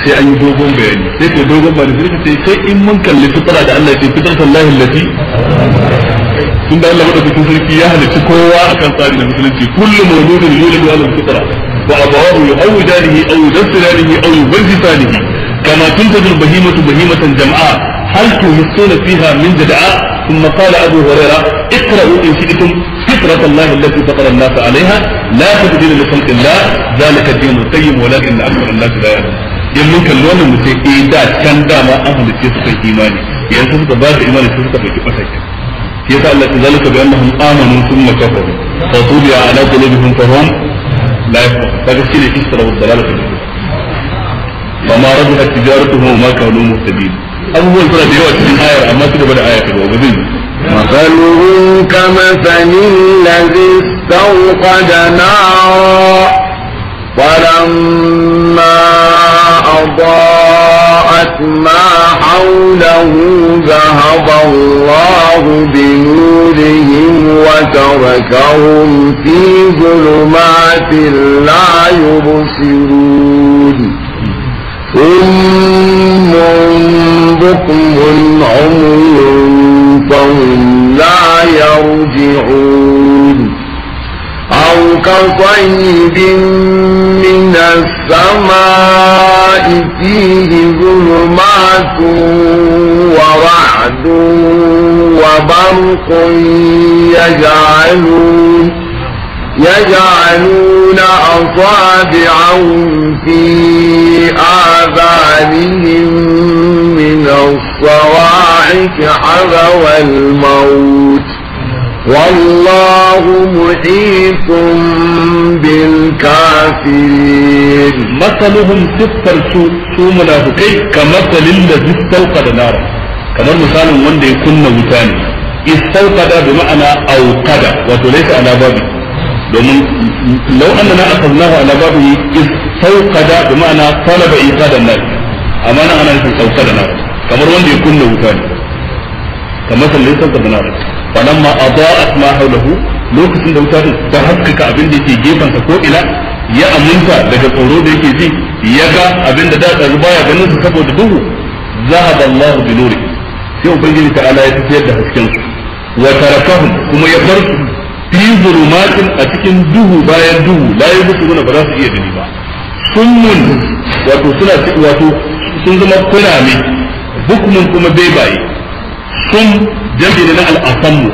sai an yi dogon bayani sai ko dogon bayani sai sai in mun kalli fitra da Allah ya ce fitrat Allah allati tun da Allah madaukakin sarki ya halicci kowa akan tsari da musulunci kullu mawludin yuladu ala fitra wa abawahu yu'awidanihi aw yudassiranihi aw yubajjisanihi kama tuntaju al-bahimatu bahimatan jam'a hal tuhissuna fiha min jada'a ثم قال أبو هريرة اقرأوا إن شئتم فطرة الله التي فطر الناس عليها لا تبديل لخلق الله ذلك الدين القيم ولكن أكثر الناس لا يعلمون in mun kalli wannan mu sai da can dama an halice su kan imani yanzu suka ba da imani su suka dauki fata ke shi yasa Allah ta zalika bi annahum amanu thumma kafaru fa tubi'a ala qulubihim fa hum la yafqahun kaga shine isra wa dalalatu fa ma rabihat tijaratuhum wa ma kanu muhtadin abubuwan suna da yawa cikin ayar amma su gaba da ayar ta gaba zai مثلهم كمثل الذي استوقد نارا فلما أضاءت ما حوله ذهب الله بنورهم وتركهم في ظلمات لا يبصرون ثم بكم عمي فهم لا يرجعون أو كصيب من السماء فيه ظلمات ورعد وبرق يجعلون أصابعهم في آذانهم من الصواعق حذو الموت والله محيط بالكافرين مثلهم سفر سو منافقين كمثل الذي استوقد نارا kamar misalin wanda ya kunna wuta ne istawqada bi ma'ana awqada wato laysa ala babi domin law annana akhadnahu ala babi istawqada bi ma'ana talaba iqada an-nar amma nan ana nufin awqada nar kamar wanda ya kunna wuta ne kamar sallai sauka da nar falamma adaa'at ma hawlahu lokacin da wuta ta haskaka abin da yake gefansa ko ina ya aminta daga tsoro da yake ji ya ga abin da da baya ganin su saboda duhu zahaba Allah bi nuri sai ubangiji ta'ala ya tafiyar da hasken su wa tarakahum kuma ya bar su fi zulumatin a cikin duhu bayan duhu la yubsiruna ba za su iya gani ba summun wato suna wato sun zama kurame bukmun kuma bebaye sun jami'i na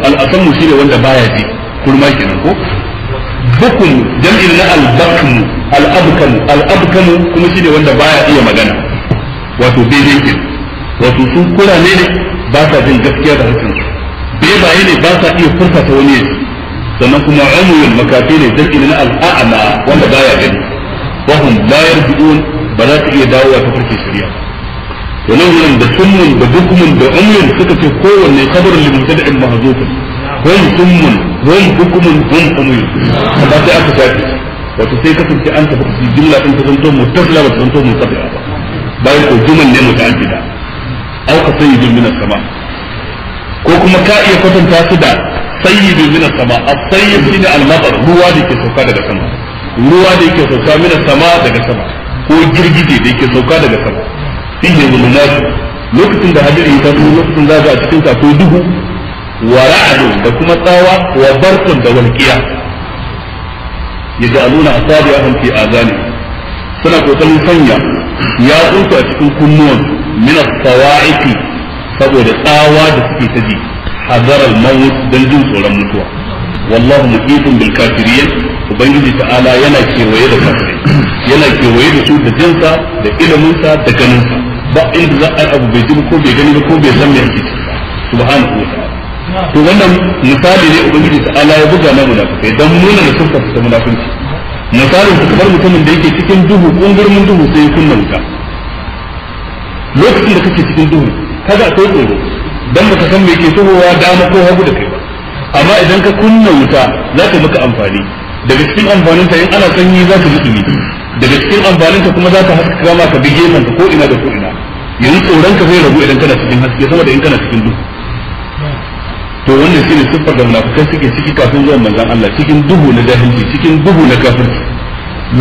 al-asammu shine wanda baya ji kurma kenan ko bukum jam'in na al-abkam kuma shine wanda baya iya magana wato daidai ke wato sun kurame ne ba sa jin gaskiya da harshen su bebaye ne ba sa iya furta ta wani yaji sannan kuma umuyul makafi ne jam'in na al-a'ma wanda baya gani wa hum la yarji'un ba za su iya dawowa ta farke shari'a to nan wurin da summun da bukumun da umyun suka ce kowanne kabarin limutada'in mahzufun hum summun hum bukumun hum umyun amma sai aka shafe wato sai kasance an tafi su jumla din ta zanto mutasila ba ta zanto mutabi'a ba bayan ko juman ne muta'addida au ka sayyidun min as-sama ko kuma ka iya kwatanta su da sayyidun min as-sama as-sayyid shine al-matar ruwa da ke sauka daga sama ruwa da yake sauka min as-sama daga sama ko girgije da yake sauka daga sama fihi zulumat lokacin da hadiri ya taso lokacin da ga a cikin ta ko duhu wa ra'd da kuma tsawa wa barqun da walqiya yaj'aluna asabi'ahum fi azani suna kokarin sanya ya tsunta a cikin kunnuwan min as-sawa'iqi saboda tsawa da suke ta ji hadar al-maut dan jin tsoron mutuwa wallahu muqitun bil kafirin ubangiji ta'ala yana kewaye da kafirai yana kewaye da su da jinsa da iliminsa da ganinsa ba inda za a abu bai ji ko bai gani ba ko bai san me yake ciki subhanahu wa ta'ala to wannan misali ne ubangiji ta'ala ya buga na munafikai dan nuna da sunta ta munafinci misalin su kamar mutumin da yake cikin duhu kungurmin duhu sai ya kunna wuta lokacin da kake cikin duhu kaga akwai tsoro dan baka san me yake tohowa dama ko hagu da kai ba amma idan ka kunna wuta za ta maka amfani daga cikin amfaninta in ana sanyi za ka ji dumi daga cikin amfaninta kuma za ta haskaka maka bi gefen ko ina da ko ina yanzu tsoron ka zai ragu idan kana cikin haske sama da in kana cikin duhu to wannan shine siffar da munafikai suke ciki kafin zuwan manzon Allah cikin duhu na jahilci cikin duhu na kafirci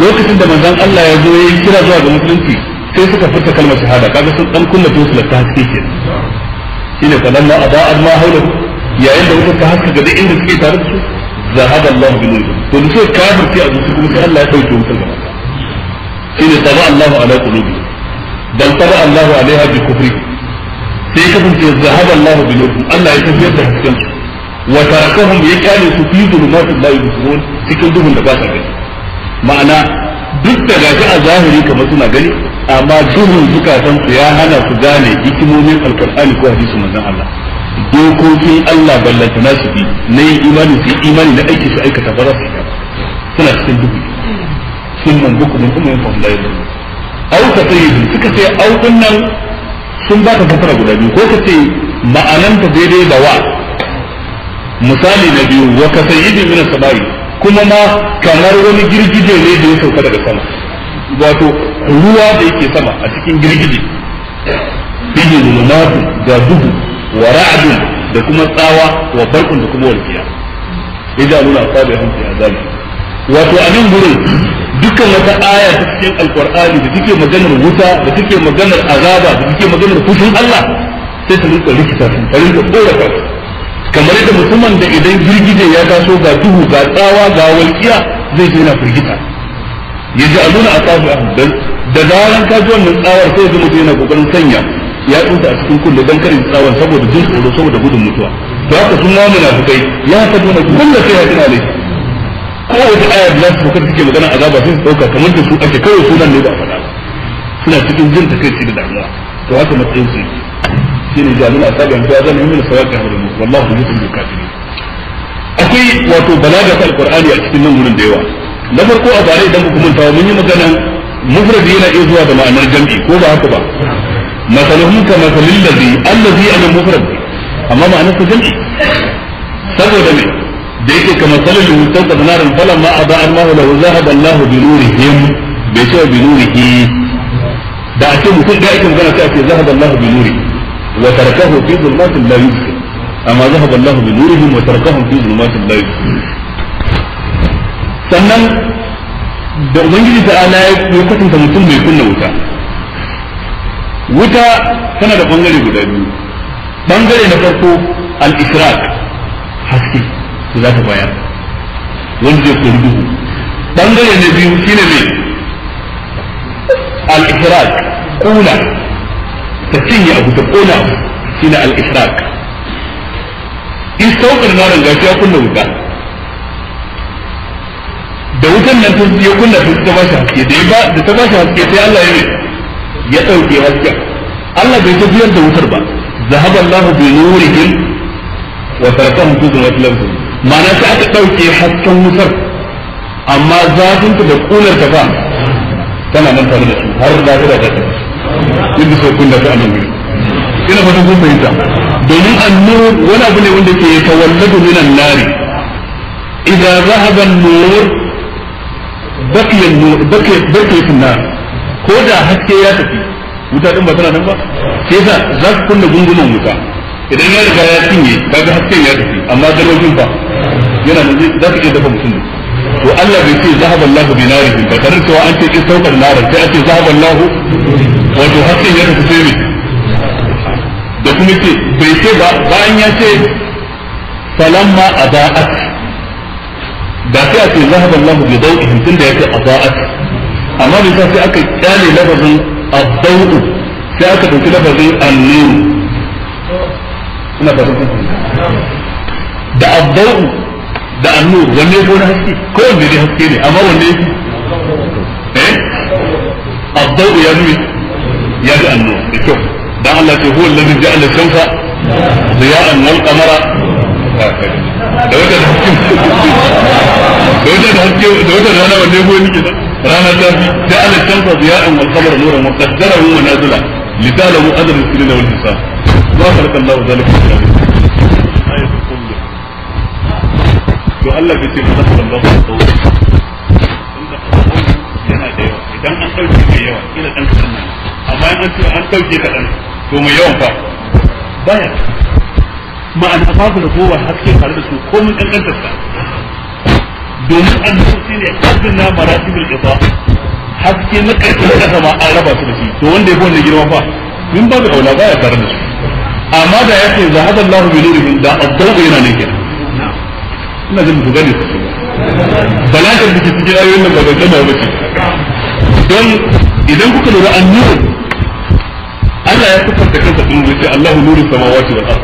lokacin da manzon Allah ya zo yayin kira zuwa ga musulunci sai suka furta kalmar shahada kaga sun dan kunna tosula ta haske kenan shine falamma ada'a ma hawlahu yayin da wuta ta haskaka da inda suke tare da su zahaba Allah bi nurihim to da sai kafirci a zuci kuma sai Allah ya dauke wutar gaba shine taba Allah ala qulubi dan taba Allah alaiha bi kufri sai kasance zahaba Allah bi nurihim Allah ya tafiyar da hasken su wa tarakahum ya kyale su fi zulumatin la yubsirun cikin duhun da ba sa gani ma'ana duk da gaji a zahiri kamar suna gani amma duhun zukatan su ya hana su gane hikimomin alqur'ani ko hadisin manzon Allah dokokin Allah ballanta nasu bi na yin imani su yi imani na aiki su aikata ba za su yi suna cikin duhu sun man buku mun kuma yin fahimta yadda au ka sai suka ce au nan sun ba ka fasara guda biyu ko ka ce ma'ananta daidai da wa misali na biyu wa ka sai yi min sabai kuma ma kamar wani girgije ne da ya sauka daga sama wato ruwa da yake sama a cikin girgije fihi zulumatu ga duhu wa ra'dun da kuma tsawa wa barkun da kuma walqiya yajaluna asabi'ahum fi azabi wato a nan gurin dukkan wata aya ta cikin alqur'ani da take maganar wuta da take maganar azaba da take maganar fushin Allah sai ta rinka rikita ta rinka tsorata kamar yadda musamman da idan girgije ya taso ga duhu ga tsawa ga walqiya zai je yana firgita yajaluna asabi'ahum da zaran ka ji wannan tsawar sai ga mutum yana kokarin sanya ya tsunta a cikin kulle dan karin tsawon saboda jin tsoro saboda gudun mutuwa da haka sun ma munafikai ya ta nuna kullu sai ya tuna ne ko wata ayar da su kuka take magana azaba sai su dauka kamar da su ake kawai sunan ne ba faɗa ba suna cikin jin takeici da damuwa to haka matsayin su shine jami'in asabi an ta zama min sawaqi hadin wallahu yusul kafirin akwai wato balaga ta alqur'ani a cikin nan gurin da yawa na farko a bare idan ku manta mun yi magana mufrad yana iya zuwa da ma'anar jam'i ko ba haka ba مثلهم كمثل الذي أنا مفرد amma ma'anar sa jami'i saboda me da yake kamar salil mustaqad narin falamma aba Allahu lahu zahaba Allahu bi nurihim bai ce bi nurihi da ake mutum da yake magana sai ake zahaba Allahu bi nuri wa tarakahu fi dhulmatin la yubsir amma zahaba Allahu bi nurihim wa tarakahum fi dhulmatin la yubsir sannan da ubangiji ta ala ya kwatanta mutum mai kunna wuta tana da bangare guda biyu bangare na farko al-ishraq haske da za ta bayar wanda zai kori duhu bangare na biyu shine mai al-ishraq kula ta cinye abu ta kona shine al-ishraq in saukar na rangashi ya kunna wuta da wutan nan tun ya kunna tun ta bashi haske da ta bashi haske sai Allah ya dauke haske Allah bai tafiyar da wutar ba zahaba Allah bi nurihim wa tarakahum fi dhulmatil ardi ma'ana sai aka dauke hasken wutar amma zafin ta da kunar ta fa tana nan tare da su har da ta inda sai kunna ta annabi ina fatan kun fahimta domin annur wani abu ne wanda ke tawalladu minan nari idan zahaba an-nur bakiyan nur bakiyan nar ko da haske ya tafi wuta din ba tana nan ba sai yasa za su kunna gungunan wuta idan ya riga ya cinye kaga hasken ya tafi amma garwajin fa yana nan za ka iya dafa mutum to Allah bai ce zahaba Allahu bi narihi ba tare cewa an ce in saukar narar sai ake zahaba Allahu wato hasken ya tafi sai da kuma ce bai ce ba bayan ya ce falamma adaat da sai ake zahaba Allahu bi dawihim tunda yake adaat amma bai sai aka kyale lafazin ad-dawu sai aka dauki lafazin an-nur ina ba da ad-dawu da an-nur wanne ko na haske ko wanne ne haske ne amma wanne ad-dawu ya bi an-nur da kyau dan Allah ce huwa alladhi ja'ala ash-shamsa diya'an wal qamara da wata rana wanne ko nake da rana ta fi ja'ala ash-shamsa diya'an wal qamara nuran wa qaddarahu manazila litalamu adad as-sinina wal hisab ma khalaqa Allahu dhalika illa bil ayatul kulli to Allah bai ce masa Allahu ta'ala yana da yawa idan an dauke mai yawa kila dan kadan amma in an ce an dauke kadan to mai yawan fa baya ma'ana babu da kowa haske tare da su komai kankantar sa domin an shi ne haddin na maratibul ifa haske na karshen kasa ma an raba su da shi to wanda ya wannan girma fa min babu aula baya tare da su amma da yake zahaba Allah bi nurihim da addabu yana ne kenan ina jin ku gane su balagar da ke cikin ayoyin nan ba ga gama ba ce don idan kuka lura an-nur Allah ya siffanta kansa din wuce Allahu nuru samawati wal ard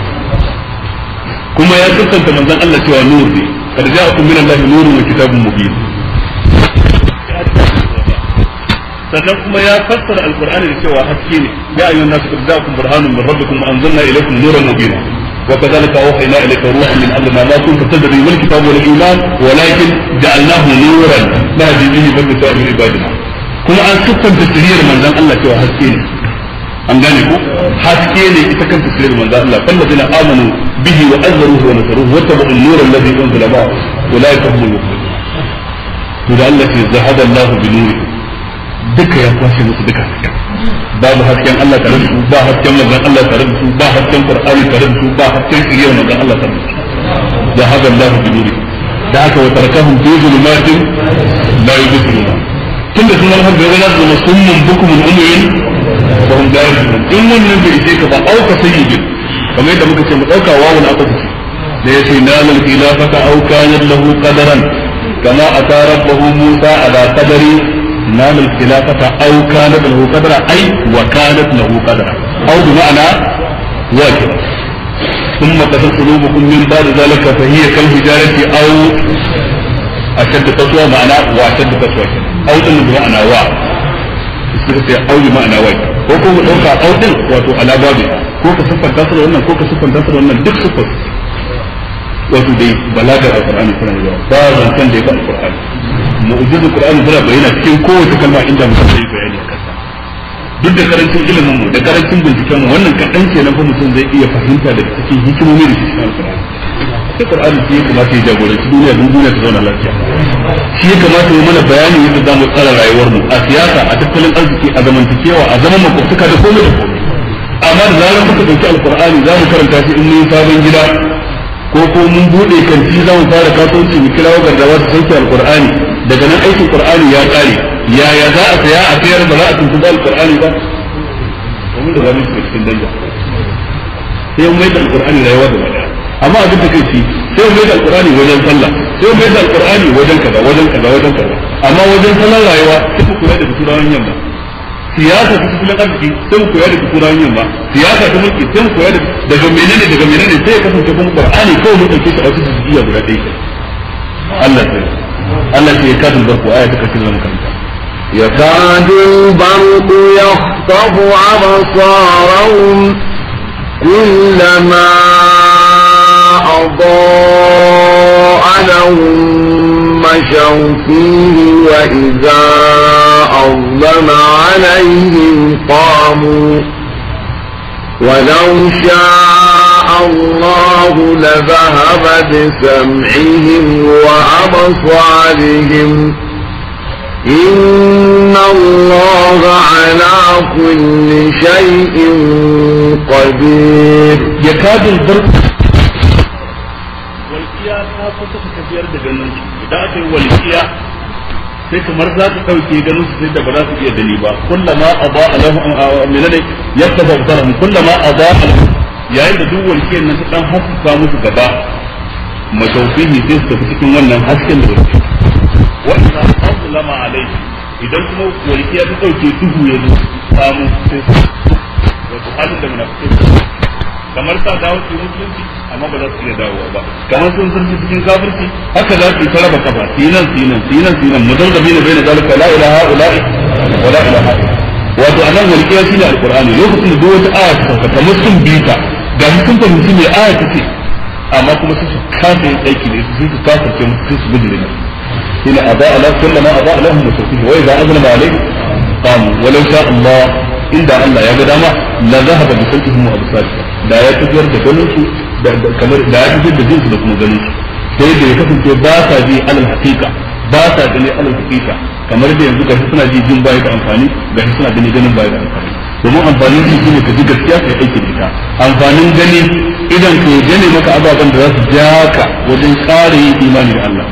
kuma ya siffanta manzon Allah cewa nur ne kad ja'akum min Allahi nurun wa kitabun mubin sannan kuma ya fassara alqur'ani da cewa haske ne ya ayyuhan nasu qad ja'akum burhanun min rabbikum wa anzalna ilaykum nuran mubina wa kadhalika awhayna ilayka ruhan min amrina ma kunta tadri mal kitabu wal iman walakin ja'alnahu nuran nahdi bihi man nasha'u min ibadina kuma an siffanta sirriyar manzon Allah cewa haske ne an gane ko haske ne ita kanta sirrin manzo Allah fallazina amanu bihi wa azzaruhu wa nasaruhu wa tabu an-nur alladhi unzila ma ulaika humul muflihun to da Allah ya zahada Allah bi nuri duka ya kwashe musu duka babu hasken Allah tare da su ba hasken manzo Allah tare da su ba hasken Qur'ani tare da su ba hasken sirrin manzo Allah tare da su zahada Allah bi nuri da aka wa tarakahum fi zulumatin la yubsiruna tunda sunan habbi ga nasu musummun bukumun ummin وهم لا يعلمون إن من بيجيك فأوك سيد كما يدى مكتب أوك واونا أقفك ليس نال الخلافة أو كانت له قدرا كما أتى ربه موسى على قدر نال الخلافة أو كانت له قدرا أي وكانت له قدرا أو بمعنى واجب ثم قتل قلوبكم من بعد ذلك فهي كالحجارة أو أشد قسوة معنى وأشد قسوة أو بمعنى واحد suka ce auji ma'ana wai ko kuma dauka audin wato ala babi ko ka siffanta su da wannan ko ka siffanta su da wannan duk siffar wato dai balagar alqur'ani tana yawa ba zancen da ya faɗi alqur'ani mu'jizul qur'ani tana bayyana cikin kowace kalma inda mutum zai bayani a kansa duk da karancin ilimin mu da karancin binciken mu wannan kadan kenan fa mutum zai iya fahimta da cikin hikimomi da cikin alqur'ani sai qur'ani shi ya kamata ya jagoranci duniya don duniya ta zauna lafiya shi ya kamata ya mana bayani yadda za mu tsara rayuwar mu a siyasa a tattalin arziki a zamantakewa a zaman makwabtaka da komai da komai amma da zarar muka dauki alqur'ani za mu karanta shi in mun sabon gida ko mun bude kanti za mu fara kasuwanci mu kirawo gardawa su sauke alqur'ani daga nan aikin qur'ani ya kare yaya za a saya a sayar ba za a tuntuba alqur'ani ba domin da zamu shiga cikin danja sai mu mai da alqur'ani rayuwa da bada amma abin da kai sai mu mai da alqur'ani wajen sallah sai mu mai da alqur'ani wajen kaza amma wajen sallar rayuwa sai ku kula da turawan yamma siyasa ta cikin arziki sai mu koya da turawan yamma siyasa ta mulki sai mu koya daga menene sai ya kasance kuma qur'ani kawai mu dauke shi a cikin jiya guda ɗaya Allah ya kadu barku aya ta kace zan karanta يكاد البرق يخطف أبصارهم كلما أضاء لهم مشوا فيه وإذا أظلم عليهم قاموا ولو شاء الله لذهب بسمعهم وأبصارهم إن الله على كل شيء قدير يكاد البرق والقيا تافتك كثير دجنن إذا أتي والقيا sai kamar za ta ɗauke ganin su sai da ba za su iya gani ba kullama aba lahum menene yattafa tarhum kullama aba yayin da duk walƙiyar nan ta dan haska musu gaba majawfihi sai su tafi cikin wannan hasken da suke wa idza azlama alayhi idan kuma walƙiya ta ɗauke duhu ya zo samu sai wato halin da munafikai kamar sa dawo cikin musulunci amma ba za su iya dawowa ba kamar sun zurfi cikin kafirci haka za su yi taraba kafa sinan muzarrabi ne bai na zalika la ilaha ula'i wa la ilaha wato anan walƙiya shine alqur'ani lokacin da duk wata aya ta sauka kamar sun bita ga sun fahimci me aya take amma kuma su kasa yin aiki da su su kafirce musu su bijire ne ila ada'a la kullama ada'a lahum mutawfihi wa idza azlama alayhi qamu walau sha Allah inda Allah ya ga dama la zahaba bi sam'ihim wa absarihim da ya tafiyar da ganin su kamar da ya tafiyar da jinsu da kuma ganin su sai da ya kasance ba sa ji alal haqiqa ba sa gani alal haqiqa kamar da yanzu gashi suna ji jin bai da amfani gashi suna gani ganin bai da amfani domin amfanin ji shine ka ji gaskiya kai aiki da ita amfanin gani idan ka gane maka ababen da za su ja ka wajen ƙara yin imani da Allah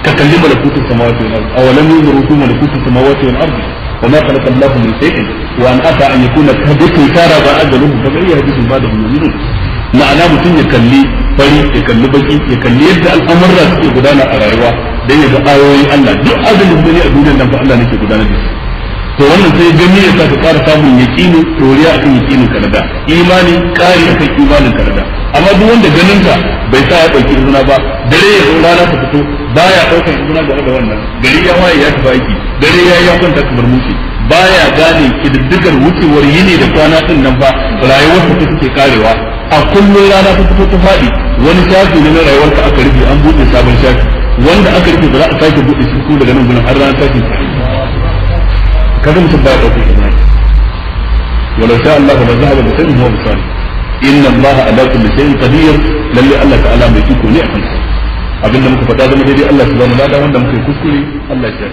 ka kalli malakutus samawati wal ardi awalam yumru malakutus samawati wal ardi وما خلق الله من شيء وان اتى ان يكون كذلك ترى بعدهم فبأي حديث بعده يؤمنون ma'ana mutum ya kalli fari ya kalli baki ya kalli yadda al'amuran suke gudana a rayuwa dan ya ga ayoyin Allah duk azalin da ne a duniyar nan fa Allah ne ke gudanar da shi to wannan sai gani ya saka ƙara samun yaqini doriya akan yaqinin ka da imani ƙari akan imanin ka da amma duk wanda ganin ka bai sa ya dauki izina ba dare ya zo rana ta fito baya daukar izina game da wannan gari ya waye ya tafi aiki dare ya kwanta kamar mushi baya gane kididdigar wucewar yini da kwana din nan ba rayuwar ta take karewa a kullum rana ta fito ta fadi wani shafi ne na rayuwar ka aka rufe an bude sabon shafi wanda aka rufe ba za a sake bude shi ko daga nan gurin har rana ta tafi kaga mutum baya daukar izina ولو شاء الله لذهب بسمعه وبصره إن الله على كل شيء قدير للي الله تعالى بيكون نعم abinda muka faɗa zama daidai Allah subhanahu wa ta'ala wanda muka yi kuskure Allah ya